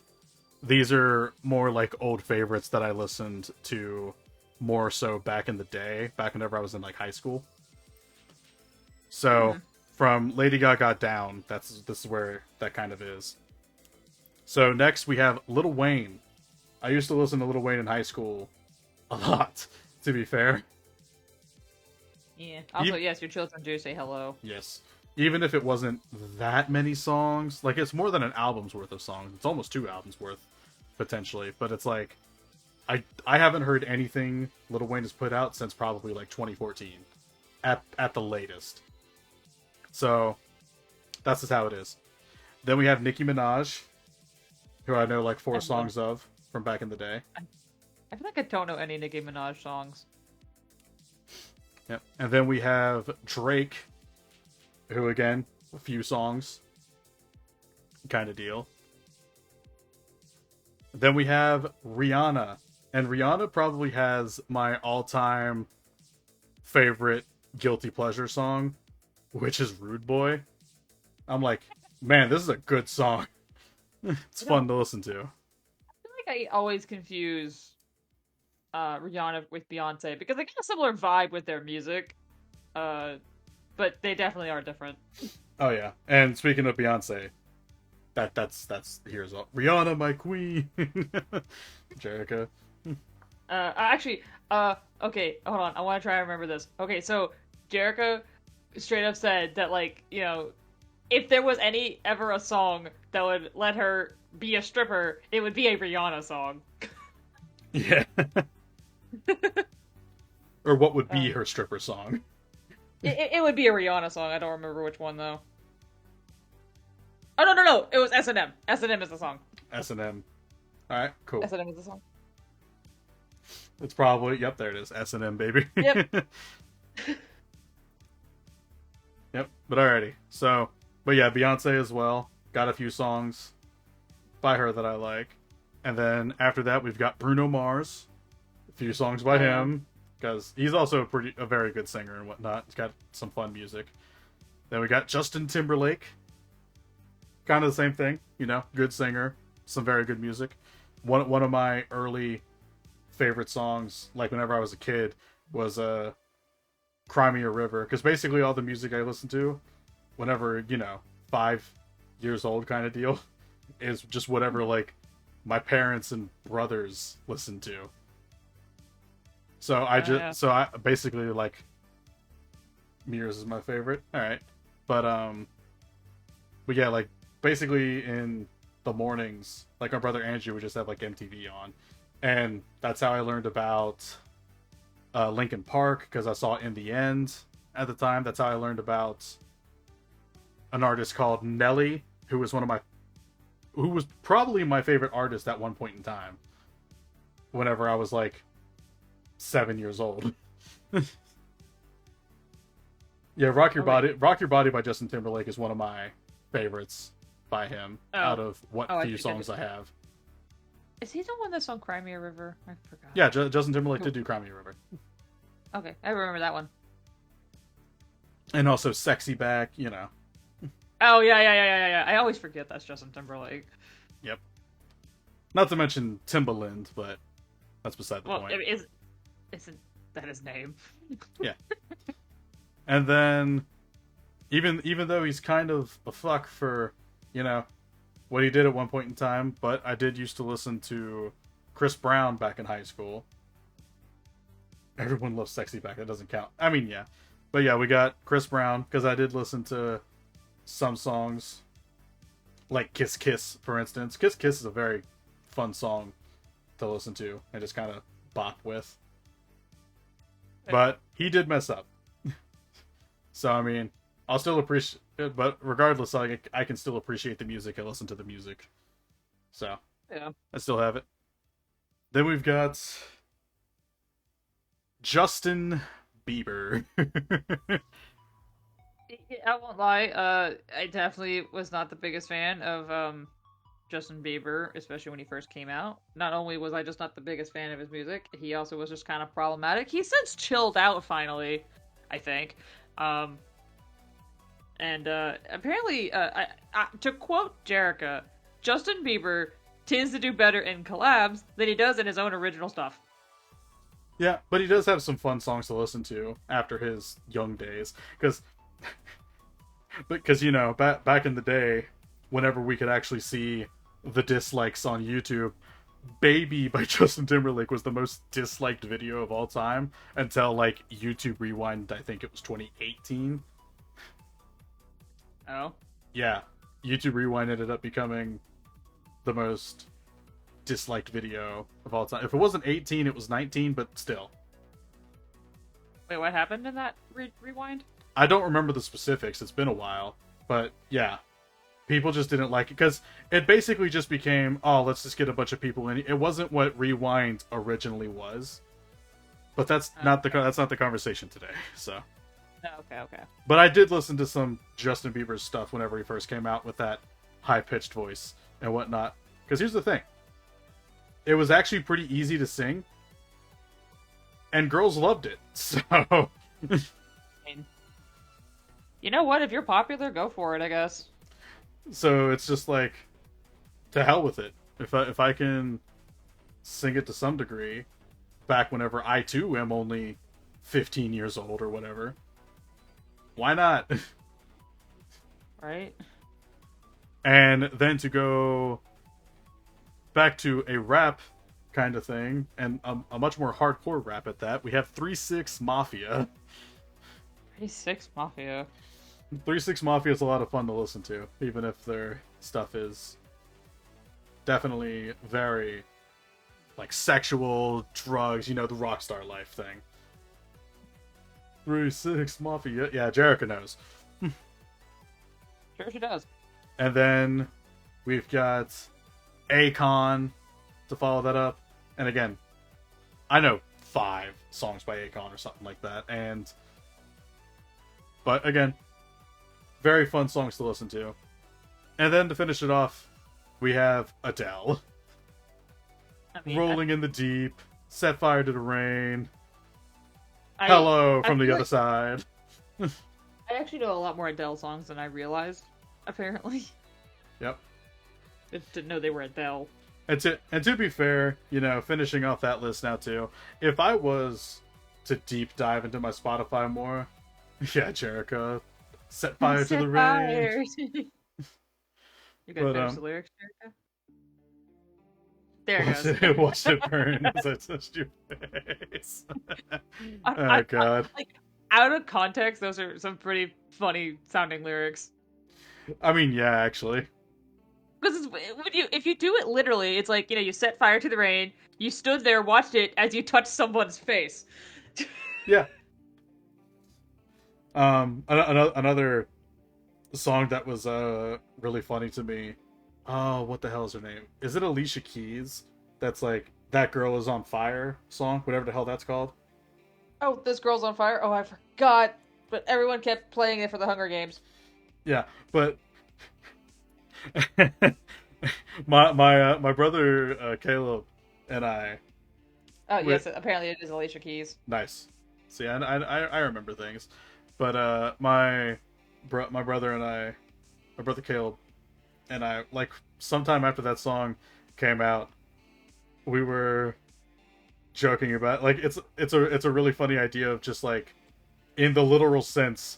these are more like old favorites that I listened to more so back in the day, back whenever I was in like high school. So from Lady Gaga down, this is where that kind of is. So next we have Lil Wayne. I used to listen to Lil Wayne in high school a lot, to be fair. Yeah. Also, yes, your children do say hello. Yes. Even if it wasn't that many songs, like it's more than an album's worth of songs. It's almost 2 albums worth, potentially. But it's like, I haven't heard anything Lil Wayne has put out since probably like 2014, at the latest. So, that's just how it is. Then we have Nicki Minaj, who I know like 4 songs of. from back in the day. I feel like I don't know any Nicki Minaj songs. Yep. And then we have Drake, who again, a few songs, kind of deal. Then we have Rihanna, and Rihanna probably has my all-time favorite guilty pleasure song, which is Rude Boy. I'm like, man, this is a good song. It's fun to listen to. I feel like I always confuse Rihanna with Beyonce because they get a similar vibe with their music, but they definitely are different. Oh yeah, and speaking of Beyonce, that's here's all Rihanna, my queen, Jerica. Actually, okay, hold on. I want to try to remember this. Okay, so Jericho straight up said that, like, you know, if there was any ever a song that would let her be a stripper, it would be a Rihanna song. Yeah. Or what would be her stripper song? It would be a Rihanna song. I don't remember which one though. Oh no! It was S&M. S&M is the song. S&M. All right, cool. S&M is the song. It's probably there it is. S&M baby. Yep. Yep. But alrighty. So, but yeah, Beyonce as well. Got a few songs by her that I like, and then after that we've got Bruno Mars. A few songs by him because he's also a very good singer and whatnot. He's got some fun music. Then we got Justin Timberlake. Kind of the same thing, you know, good singer, some very good music. One of my early favorite songs, like whenever I was a kid, was Cry Me a River, because basically all the music I listened to, whenever, you know, 5 years old kind of deal, is just whatever like my parents and brothers listened to. So I basically like Mirrors is my favorite. All right, but yeah, like basically in the mornings, like my brother Andrew would just have like MTV on, and that's how I learned about Linkin Park, because I saw In the End at the time. That's how I learned about an artist called Nelly, who was probably my favorite artist at one point in time. Whenever I was like 7 years old. Yeah, Rock Your Body by Justin Timberlake is one of my favorites by him out of few songs I have. Is he the one that's on Cry Me a River? I forgot. Yeah, Justin Timberlake did do Cry Me a River. Okay, I remember that one. And also Sexy Back, you know. Oh, yeah. I always forget that's Justin Timberlake. Yep. Not to mention Timbaland, but that's beside the point. Isn't that his name? Yeah. And then, even though he's kind of a fuck for, you know, what he did at one point in time, but I did used to listen to Chris Brown back in high school. Everyone loves Sexy Back. That doesn't count. I mean, yeah. But yeah, we got Chris Brown, because I did listen to some songs, like Kiss Kiss, for instance. Kiss Kiss is a very fun song to listen to and just kind of bop with. But he did mess up. So, I mean, I'll still appreciate it, but regardless, I can still appreciate the music and listen to the music. So, yeah, I still have it. Then we've got Justin Bieber. I won't lie, I definitely was not the biggest fan of Justin Bieber, especially when he first came out. Not only was I just not the biggest fan of his music, he also was just kind of problematic. He's since chilled out, finally, I think. And apparently, to quote Jerica, Justin Bieber tends to do better in collabs than he does in his own original stuff. Yeah, but he does have some fun songs to listen to after his young days. Because you know, back in the day, whenever we could actually see the dislikes on YouTube, Baby by Justin Timberlake was the most disliked video of all time until like YouTube Rewind. I think it was 2018. Oh, yeah, YouTube Rewind ended up becoming the most disliked video of all time. If it wasn't 18, it was 19, but still. Wait, what happened in that rewind? I don't remember the specifics. It's been a while, but yeah, People just didn't like it because it basically just became, oh, let's just get a bunch of people in. It wasn't what Rewind originally was, but that's not the conversation today. So, Okay, okay. but I did listen to some Justin Bieber's stuff whenever he first came out with that high pitched voice and whatnot. Because here's the thing, it was actually pretty easy to sing, and girls loved it. So, I mean, you know what? If you're popular, go for it, I guess. so it's just like, to hell with it. If I can sing it to some degree, back whenever I too am only 15 years old or whatever, why not? Right? And then to go back to a rap kind of thing, and a much more hardcore rap at that, we have 3-6 Mafia. 36 Mafia. 3-6 Mafia is a lot of fun to listen to, even if their stuff is definitely very like sexual, drugs, the rock star life thing. 3-6 Mafia. Yeah, Jericho knows. Sure she does. And then we've got Akon to follow that up. And again, I know 5 songs by Akon or something like that. But again, very fun songs to listen to. And then to finish it off, we have Adele. I mean, Rolling in the Deep, Set Fire to the Rain, Hello from the Other Side. I actually know a lot more Adele songs than I realized, apparently. Yep. I didn't know they were Adele. And to be fair, finishing off that list now too, if I was to deep dive into my Spotify more, yeah, Jericho, Set Fire to the Rain. You got to finish the lyrics, Jericho? There it goes. Watch it burn as I touched your face. Oh, God. Like, out of context, those are some pretty funny sounding lyrics. I mean, yeah, actually. Because if you do it literally, it's like, you set fire to the rain, you stood there, watched it as you touched someone's face. Yeah. Another song that was really funny to me. Oh, what the hell is her name? Is it Alicia Keys? That's like That Girl Is on Fire song, whatever the hell that's called. Oh, This Girl's on Fire? Oh, I forgot. But everyone kept playing it for the Hunger Games. Yeah, but my brother Caleb and I. Oh yes, apparently it is Alicia Keys. Nice. See, I remember things, but my brother and I, my brother Caleb and I, like sometime after that song came out, we were joking about, like, it's a really funny idea of just like, in the literal sense,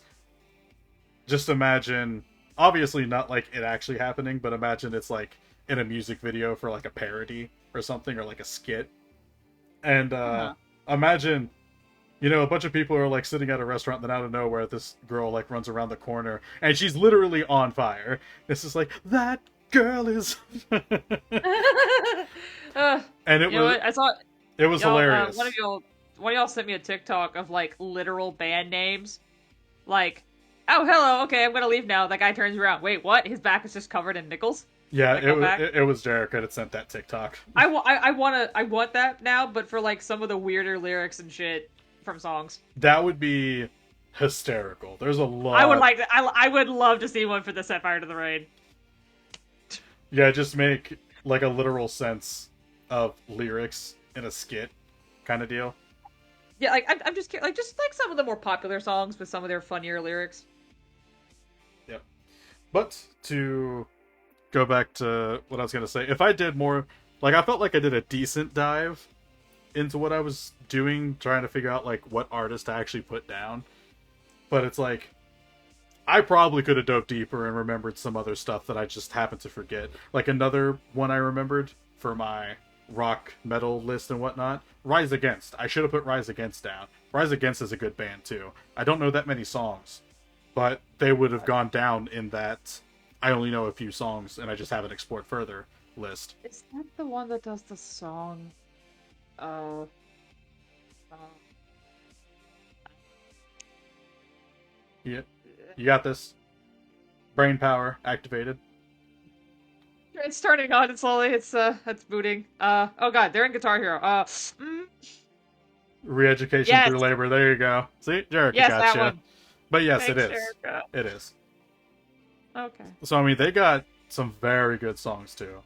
just imagine, obviously not like it actually happening, but imagine it's like in a music video for like a parody or something, or like a skit. And imagine, a bunch of people are like sitting at a restaurant, and then out of nowhere this girl like runs around the corner and she's literally on fire. This is like, that girl is and it was, I saw it was hilarious. One of y'all sent me a TikTok of like literal band names, like, oh hello, okay, I'm gonna leave now. That guy turns around. Wait, what? His back is just covered in nickels. Yeah, it was Jericho that sent that TikTok. I want that now, but for like some of the weirder lyrics and shit from songs. That would be hysterical. There's a lot. I would love to see one for the Set Fire to the Rain. Yeah, just make like a literal sense of lyrics in a skit kind of deal. Yeah, like I'm just curious, like just like some of the more popular songs with some of their funnier lyrics. Yep. But to go back to what I was gonna say, if I did more, like, I felt like I did a decent dive into what I was doing, trying to figure out like what artist to actually put down. But it's like, I probably could have dove deeper and remembered some other stuff that I just happened to forget. Like another one I remembered for my rock metal list and whatnot, Rise Against. I should have put Rise Against down. Rise Against is a good band too. I don't know that many songs, but they would have gone down in that I only know a few songs and I just haven't explored further list. Is that the one that does the song? Yeah, you got this. Brain power activated. It's turning on slowly. It's booting. Oh god, they're in Guitar Hero. Re-education Yes, through labor. There you go. See, Jerica yes, that gotcha. one. But yes, it Thanks, is. Erica. It is. Okay. So I mean, they got some very good songs too.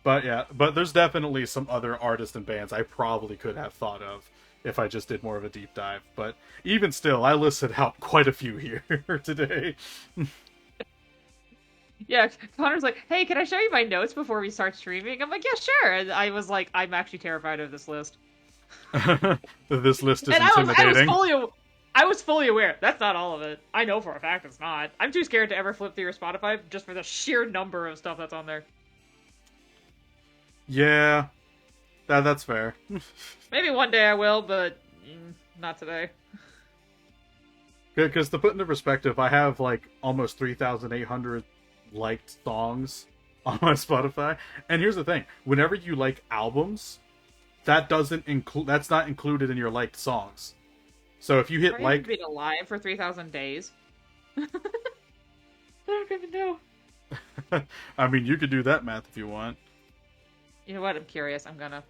But yeah, but there's definitely some other artists and bands I probably could have thought of if I just did more of a deep dive. But even still, I listed out quite a few here today. Yeah, Connor's like, "Hey, can I show you my notes before we start streaming?" I'm like, "Yeah, sure." And I was like, "I'm actually terrified of this list." This list is And intimidating. I was fully aware. That's not all of it. I know for a fact it's not. I'm too scared to ever flip through your Spotify just for the sheer number of stuff that's on there. Yeah, that's fair. Maybe one day I will, but not today. Because to put into perspective, I have like almost 3,800 liked songs on my Spotify. And here's the thing: whenever you like albums, that doesn't include that's not included in your liked songs. So if you hit Have you like, been alive for 3,000 days? I don't even know. I mean, you could do that math if you want. You know what? I'm curious. I'm gonna.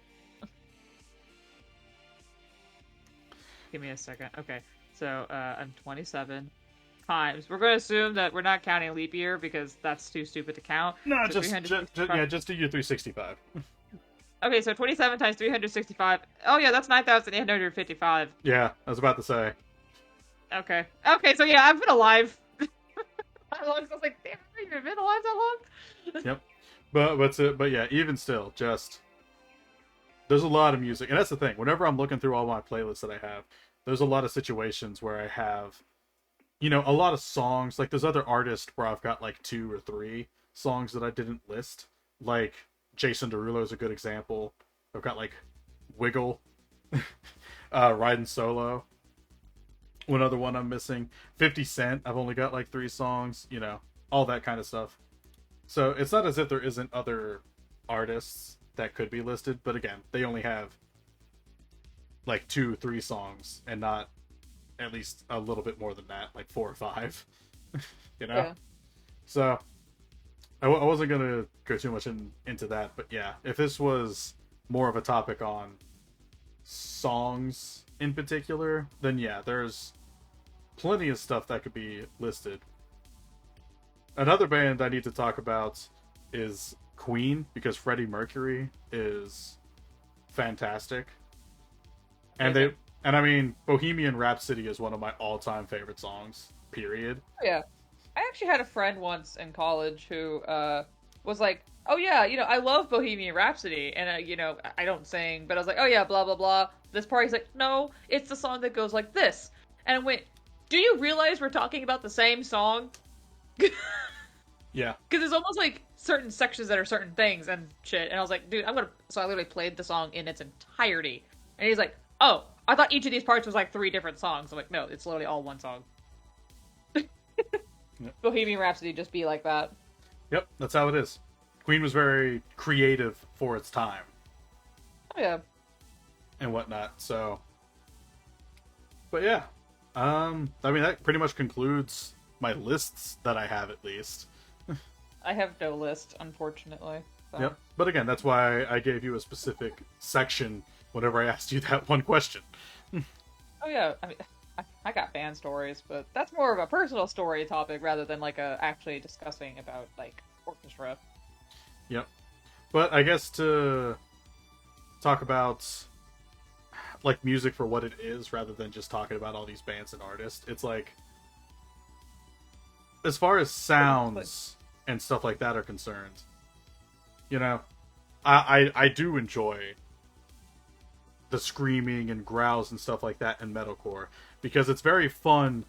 Give me a second. Okay, so I'm 27 times. We're gonna assume that we're not counting leap year because that's too stupid to count. No, So just yeah, just do your 365. Okay, so 27 times 365. Oh yeah, that's 9,855. Yeah, I was about to say. Okay. Okay, so yeah, I've been alive. That long, so I was like, damn, I've even been alive that long? Yep. But yeah, even still, just there's a lot of music, and that's the thing. Whenever I'm looking through all my playlists that I have, there's a lot of situations where I have, a lot of songs. Like there's other artists where I've got like 2 or 3 songs that I didn't list. Like Jason Derulo is a good example. I've got like Wiggle, Riding Solo. One other one I'm missing. 50 Cent. I've only got like 3 songs. All that kind of stuff. So it's not as if there isn't other artists that could be listed, but again, they only have like 2, 3 songs, and not at least a little bit more than that, like 4 or 5. you know. Yeah. So I wasn't gonna go too much into that, but yeah, if this was more of a topic on songs in particular, then yeah, there's plenty of stuff that could be listed. Another band I need to talk about is Queen, because Freddie Mercury is fantastic. And Amazing. I mean, Bohemian Rhapsody is one of my all-time favorite songs, period. Yeah. I actually had a friend once in college who was like, "Oh yeah, I love Bohemian Rhapsody," and I don't sing, but I was like, "Oh yeah, blah blah blah." This part, he's like, "No, it's the song that goes like this," and I went, "Do you realize we're talking about the same song?" Yeah. Because there's almost like certain sections that are certain things and shit, and I was like, "Dude, I'm gonna." So I literally played the song in its entirety, and he's like, "Oh, I thought each of these parts was like 3 different songs." I'm like, "No, it's literally all one song." Yep. Bohemian Rhapsody just be like that. Yep, that's how it is. Queen was very creative for its time Oh yeah. and whatnot. So, but yeah, I mean that pretty much concludes my lists that I have, at least. I have no list, unfortunately. So. Yep. But again, that's why I gave you a specific section whenever I asked you that one question. Oh yeah, I mean, I got band stories, but that's more of a personal story topic rather than like actually discussing about like orchestra. Yep. But I guess to talk about like music for what it is rather than just talking about all these bands and artists, it's like as far as sounds and stuff like that are concerned, I do enjoy the screaming and growls and stuff like that in metalcore, because it's very fun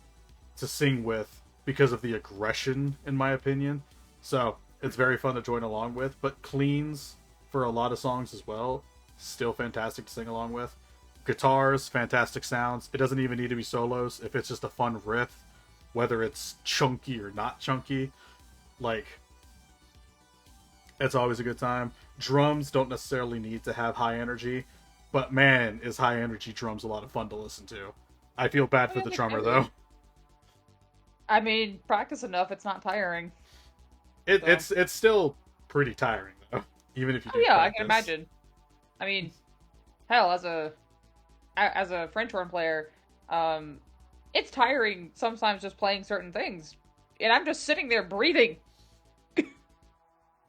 to sing with because of the aggression, in my opinion. So it's very fun to join along with. But cleans for a lot of songs as well, still fantastic to sing along with. Guitars, fantastic sounds. It doesn't even need to be solos. If it's just a fun riff, whether it's chunky or not chunky, like, it's always a good time. Drums don't necessarily need to have high energy, but man, is high energy drums a lot of fun to listen to. I feel bad for the drummer though. I mean, practice enough, it's not tiring. It's still pretty tiring though, even if you Oh do yeah, I can practice. imagine. I mean, hell, as a French horn player, um, it's tiring sometimes just playing certain things, and I'm just sitting there breathing.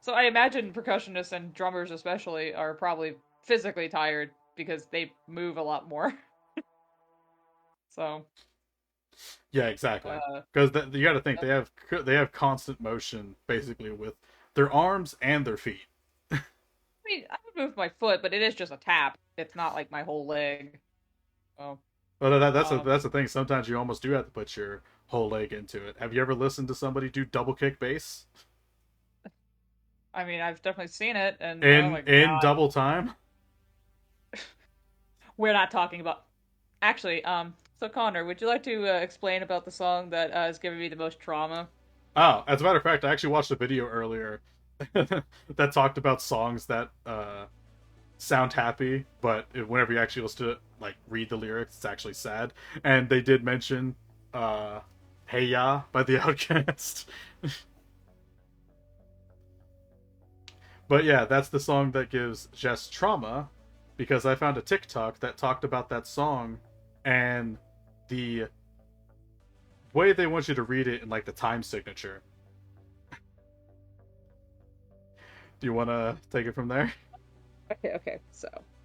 So I imagine percussionists and drummers especially are probably physically tired because they move a lot more. So, Yeah, exactly. uh, Because you got to think they have constant motion basically with their arms and their feet. I mean, I would move my foot, but it is just a tap. It's not like my whole leg. So, But um, that's the thing. Sometimes you almost do have to put your whole leg into it. Have you ever listened to somebody do double kick bass I mean, I've definitely seen it, and oh in my in god, double time? we're not talking about. Actually, so Connor, would you like to explain about the song that has given me the most trauma? Oh, as a matter of fact, I actually watched a video earlier that talked about songs that sound happy, but whenever you actually listen to it, like read the lyrics, it's actually sad. And they did mention "Hey Ya" by the Outcast. But yeah, that's the song that gives Jess trauma because I found a TikTok that talked about that song and the way they want you to read it in like the time signature. Do you want to take it from there? Okay.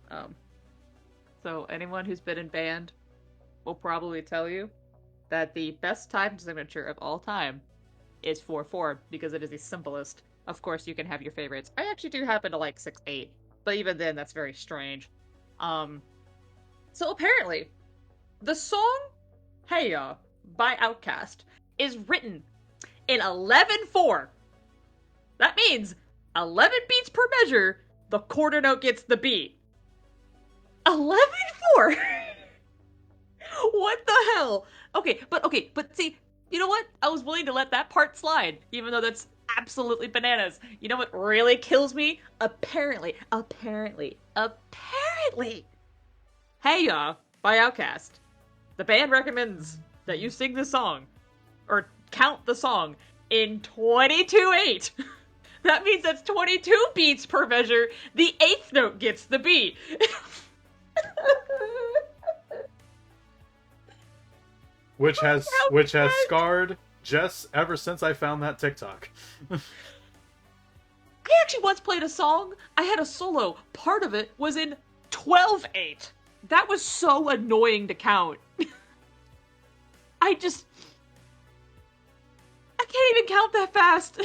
Um, so anyone who's been in band will probably tell you that the best time signature of all time is 4/4 because it is the simplest. Of course, you can have your favorites. I actually do happen to like 6/8, but even then, that's very strange. Um, so apparently, the song "Hey Ya" by Outkast is written in 11/4. That means 11 beats per measure. The quarter note gets the beat. 11/4. What the hell? Okay, but see, you know what? I was willing to let that part slide, even though that's absolutely bananas. You know what really kills me? Apparently, Hey Ya by Outkast. The band recommends that you sing the song, or count the song, in 22/8. That means that's 22 beats per measure. The eighth note gets the beat. How Which has sad. scarred Jess ever since I found that TikTok. I actually once played a song. I had a solo. Part of it was in 12/8. That was so annoying to count. I just. I can't even count that fast.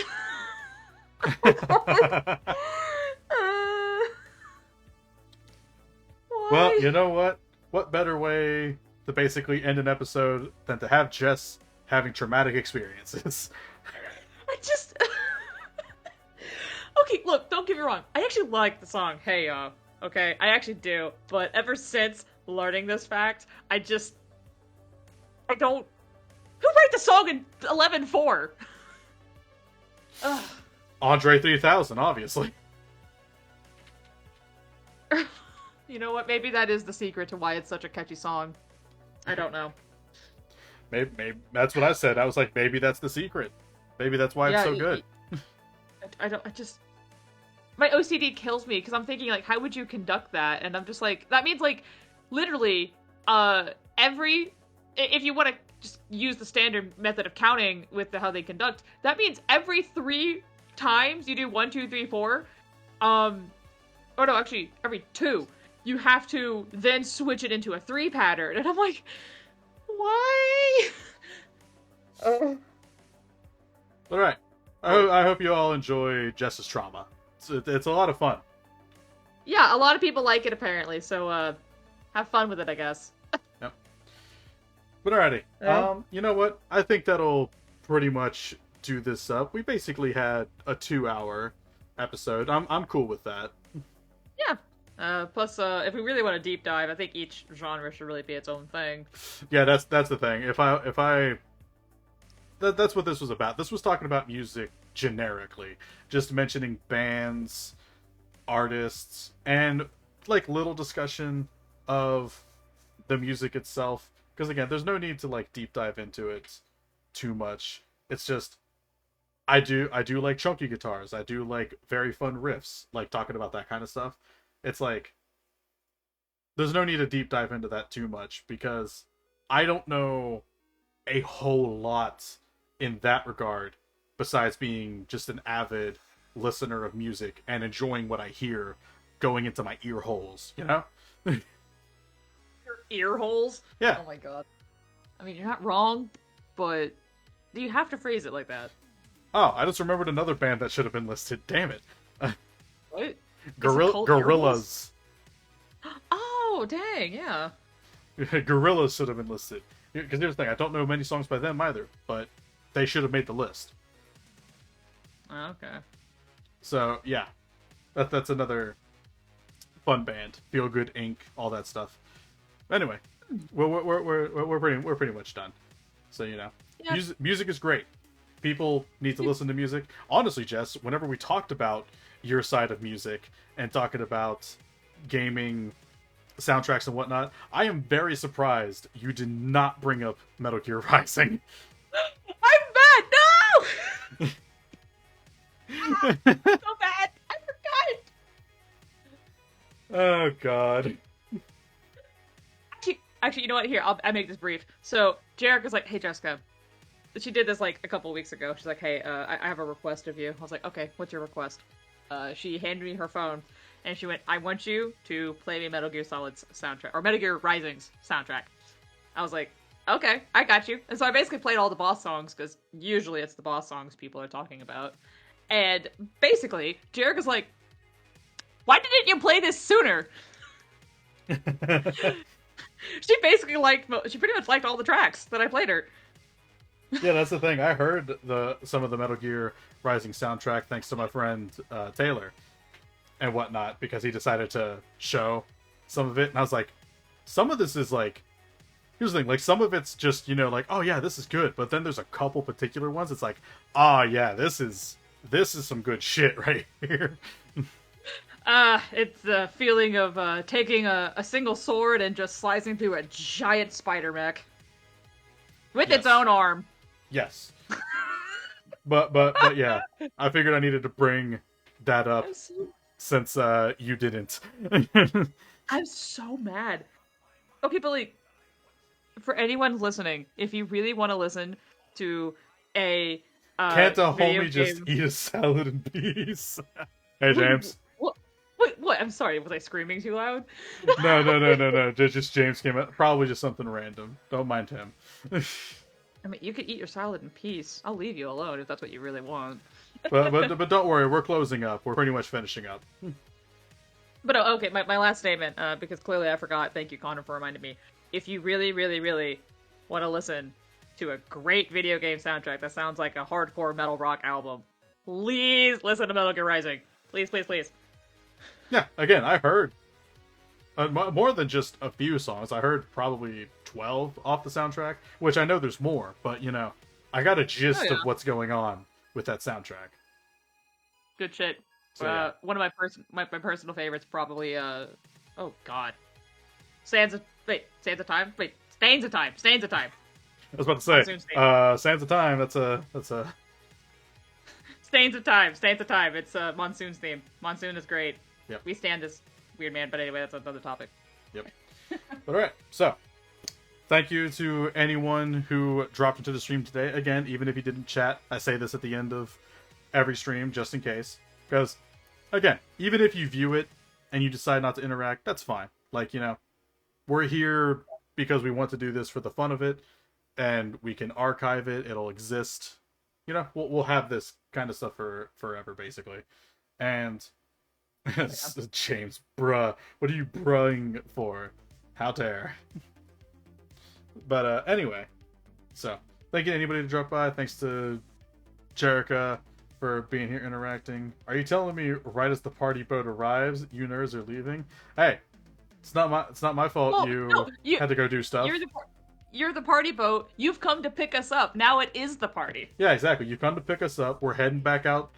Well, Why? you know what? What better way to basically end an episode than to have Jess having traumatic experiences? I just. Okay, look, don't get me wrong. I actually like the song Hey Ya. Okay, I actually do. But ever since learning this fact, I just. I don't. Who wrote the song in 11/4? Ugh. Andre 3000, obviously. You know what? Maybe that is the secret to why it's such a catchy song. I don't know. Maybe that's what I said. I was like, maybe that's the secret. Maybe that's why it's Yeah, so good. I don't. I just my OCD kills me because I'm thinking like, how would you conduct that? And I'm just like, that means like, literally, every if you want to just use the standard method of counting with how they conduct, that means every 3 times you do 1, 2, 3, 4, or no, actually every 2, you have to then switch it into a 3 pattern, and I'm like, why? Oh. All right. Well, I hope you all enjoy Jess's trauma. It's a lot of fun. yeah, a lot of people like it apparently, so have fun with it, I guess. Yep. But alrighty. Yeah. You know what? I think that'll pretty much do this up. We basically had a 2-hour episode. I'm cool with that. Yeah. Plus, if we really want to deep dive, I think each genre should really be its own thing. Yeah, that's the thing. That's what this was about. This was talking about music generically, just mentioning bands, artists, and like little discussion of the music itself. Because again, there's no need to like deep dive into it too much. It's just I do like chunky guitars. I do like very fun riffs, like talking about that kind of stuff. It's like there's no need to deep dive into that too much because I don't know a whole lot in that regard besides being just an avid listener of music and enjoying what I hear going into my ear holes, you know? Your ear holes? Yeah. Oh my god. I mean, you're not wrong, but do you have to phrase it like that? Oh, I just remembered another band that should have been listed. Damn it. What? Is it called ear holes? Gorillas. Oh, dang, yeah. Gorillas should have been listed. Because here's the thing, I don't know many songs by them either, but they should have made the list. Okay. So yeah, that's another fun band. Feel Good Inc. All that stuff. Anyway, we're pretty much done. So you know, Yeah. music is great. People need to listen to music. Honestly, Jess, whenever we talked about your side of music and talking about gaming soundtracks and whatnot, I am very surprised you did not bring up Metal Gear Rising. I'm bad! No! So bad! I forgot! Oh god. Actually, you know what? Here, I'll make this brief. So, Jarek was like, hey, Jessica. She did this, like, a couple weeks ago. She's like, hey, I have a request of you. I was like, okay, what's your request? She handed me her phone, and she went, I want you to play me Metal Gear Solid's soundtrack, or Metal Gear Rising's soundtrack. I was like, okay, I got you. And so I basically played all the boss songs, because usually it's the boss songs people are talking about. And basically, Jarek was like, why didn't you play this sooner? She basically she pretty much liked all the tracks that I played her. Yeah, that's the thing. I heard some of the Metal Gear Rising soundtrack thanks to my friend Taylor and whatnot because he decided to show some of it, and I was like, some of this is like, here's the thing, like some of it's just, you know, like, oh yeah, this is good, but then there's a couple particular ones. It's like, ah, yeah, this is some good shit right here. It's the feeling of taking a single sword and just slicing through a giant spider mech with its own arm. Yes. but yeah, I figured I needed to bring that up since you didn't. I'm so mad. Okay, but like, for anyone listening, if you really want to listen to a can't a video homie just eat a salad in peace? Hey, James. What? I'm sorry, was I screaming too loud? No. Just James came out. Probably just something random. Don't mind him. I mean, you could eat your salad in peace. I'll leave you alone if that's what you really want. but don't worry, we're closing up. We're pretty much finishing up. But okay, my last statement, because clearly I forgot. Thank you, Connor, for reminding me. If you really, really, really want to listen to a great video game soundtrack that sounds like a hardcore metal rock album, please listen to Metal Gear Rising. Please, please, please. Yeah, again, I heard more than just a few songs. I heard probably 12 off the soundtrack, which I know there's more, but, you know, I got a gist of what's going on with that soundtrack. Good shit. So, yeah. One of my personal favorites probably, oh god. Sands of Time? Wait, Stains of Time. I was about to say, Sands of Time, that's a... Stains of Time. It's Monsoon's theme. Monsoon is great. Yep. We stand this weird man, but anyway, that's another topic. Yep. Alright, so, thank you to anyone who dropped into the stream today. Again, even if you didn't chat, I say this at the end of every stream, just in case. Because, again, even if you view it and you decide not to interact, that's fine. Like, you know, we're here because we want to do this for the fun of it, and we can archive it, it'll exist. You know, we'll have this kind of stuff for forever, basically. And James, bruh, what are you bruhing for? How dare? But anyway, so thank you to anybody to drop by. Thanks to Jerica for being here interacting. Are you telling me right as the party boat arrives, you nerds are leaving? Hey, it's not my fault. Well, you had to go do stuff. You're the party boat. You've come to pick us up. Now it is the party. Yeah, exactly. You've come to pick us up. We're heading back out,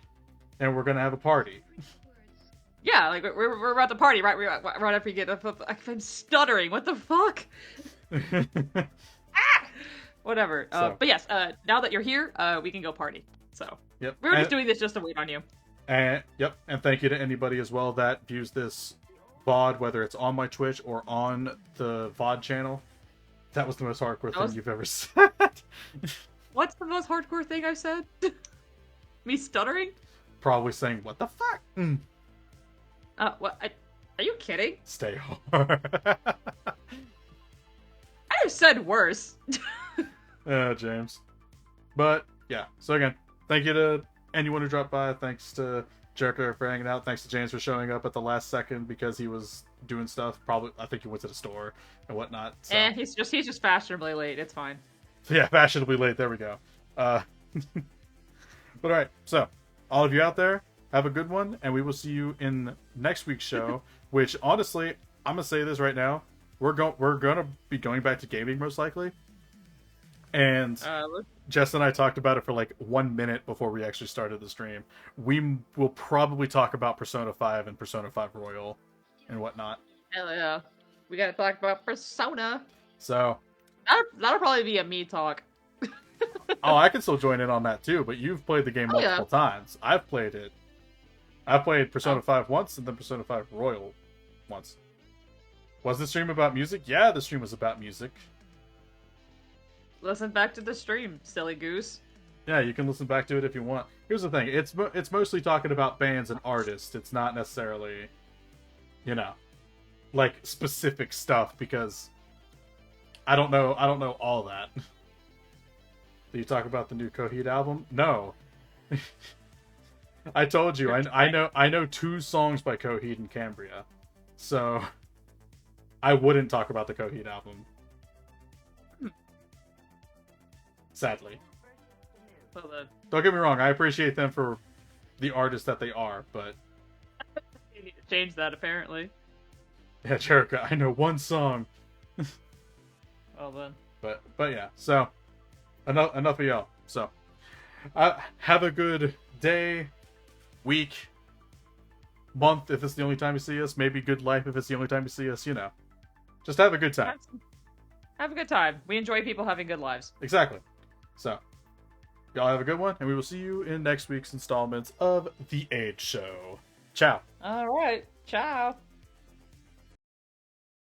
and we're gonna have a party. Yeah, like we're about to party, right? Right after you get up. I'm stuttering. What the fuck? Whatever. So. But yes, now that you're here, we can go party. So Yep. we're just doing this just to wait on you. And yep, and thank you to anybody as well that views this VOD, whether it's on my Twitch or on the VOD channel. That was the most hardcore thing you've ever said. What's the most hardcore thing I've said? Me stuttering? Probably saying, what the fuck? What? Are you kidding? Stay hard. I have said worse. James. But, yeah. So again, thank you to anyone who dropped by. Thanks to Jericho for hanging out. Thanks to James for showing up at the last second because he was doing stuff. Probably, I think he went to the store and whatnot. So. He's just fashionably late. It's fine. Yeah, fashionably late. There we go. But alright, so, all of you out there, have a good one, and we will see you in next week's show, which, honestly, I'm gonna say this right now, we're gonna be going back to gaming, most likely. And Jess and I talked about it for like 1 minute before we actually started the stream. We will probably talk about Persona 5 and Persona 5 Royal and whatnot. Hell yeah. We gotta talk about Persona. So... That'll probably be a me talk. Oh, I can still join in on that too, but you've played the game multiple times. I've played it. I played Persona 5 once and then Persona 5 Royal once. Was the stream about music? Yeah, the stream was about music. Listen back to the stream, silly goose. Yeah, you can listen back to it if you want. Here's the thing, it's mostly talking about bands and artists. It's not necessarily, you know, like specific stuff because I don't know all that. Do you talk about the new Coheed album? No. I told you, I know 2 songs by Coheed and Cambria. So I wouldn't talk about the Coheed album. Sadly. Well, don't get me wrong, I appreciate them for the artists that they are, but you need to change that apparently. Yeah, Jericho, I know 1 song. Well then. But yeah, so enough of y'all. So have a good day, week, month if it's the only time you see us. Maybe good life if it's the only time you see us. You know, just have a good time. Have a good time. We enjoy people having good lives. Exactly. So y'all have a good one, and we will see you in next week's installments of The Age Show. Ciao. All right. Ciao.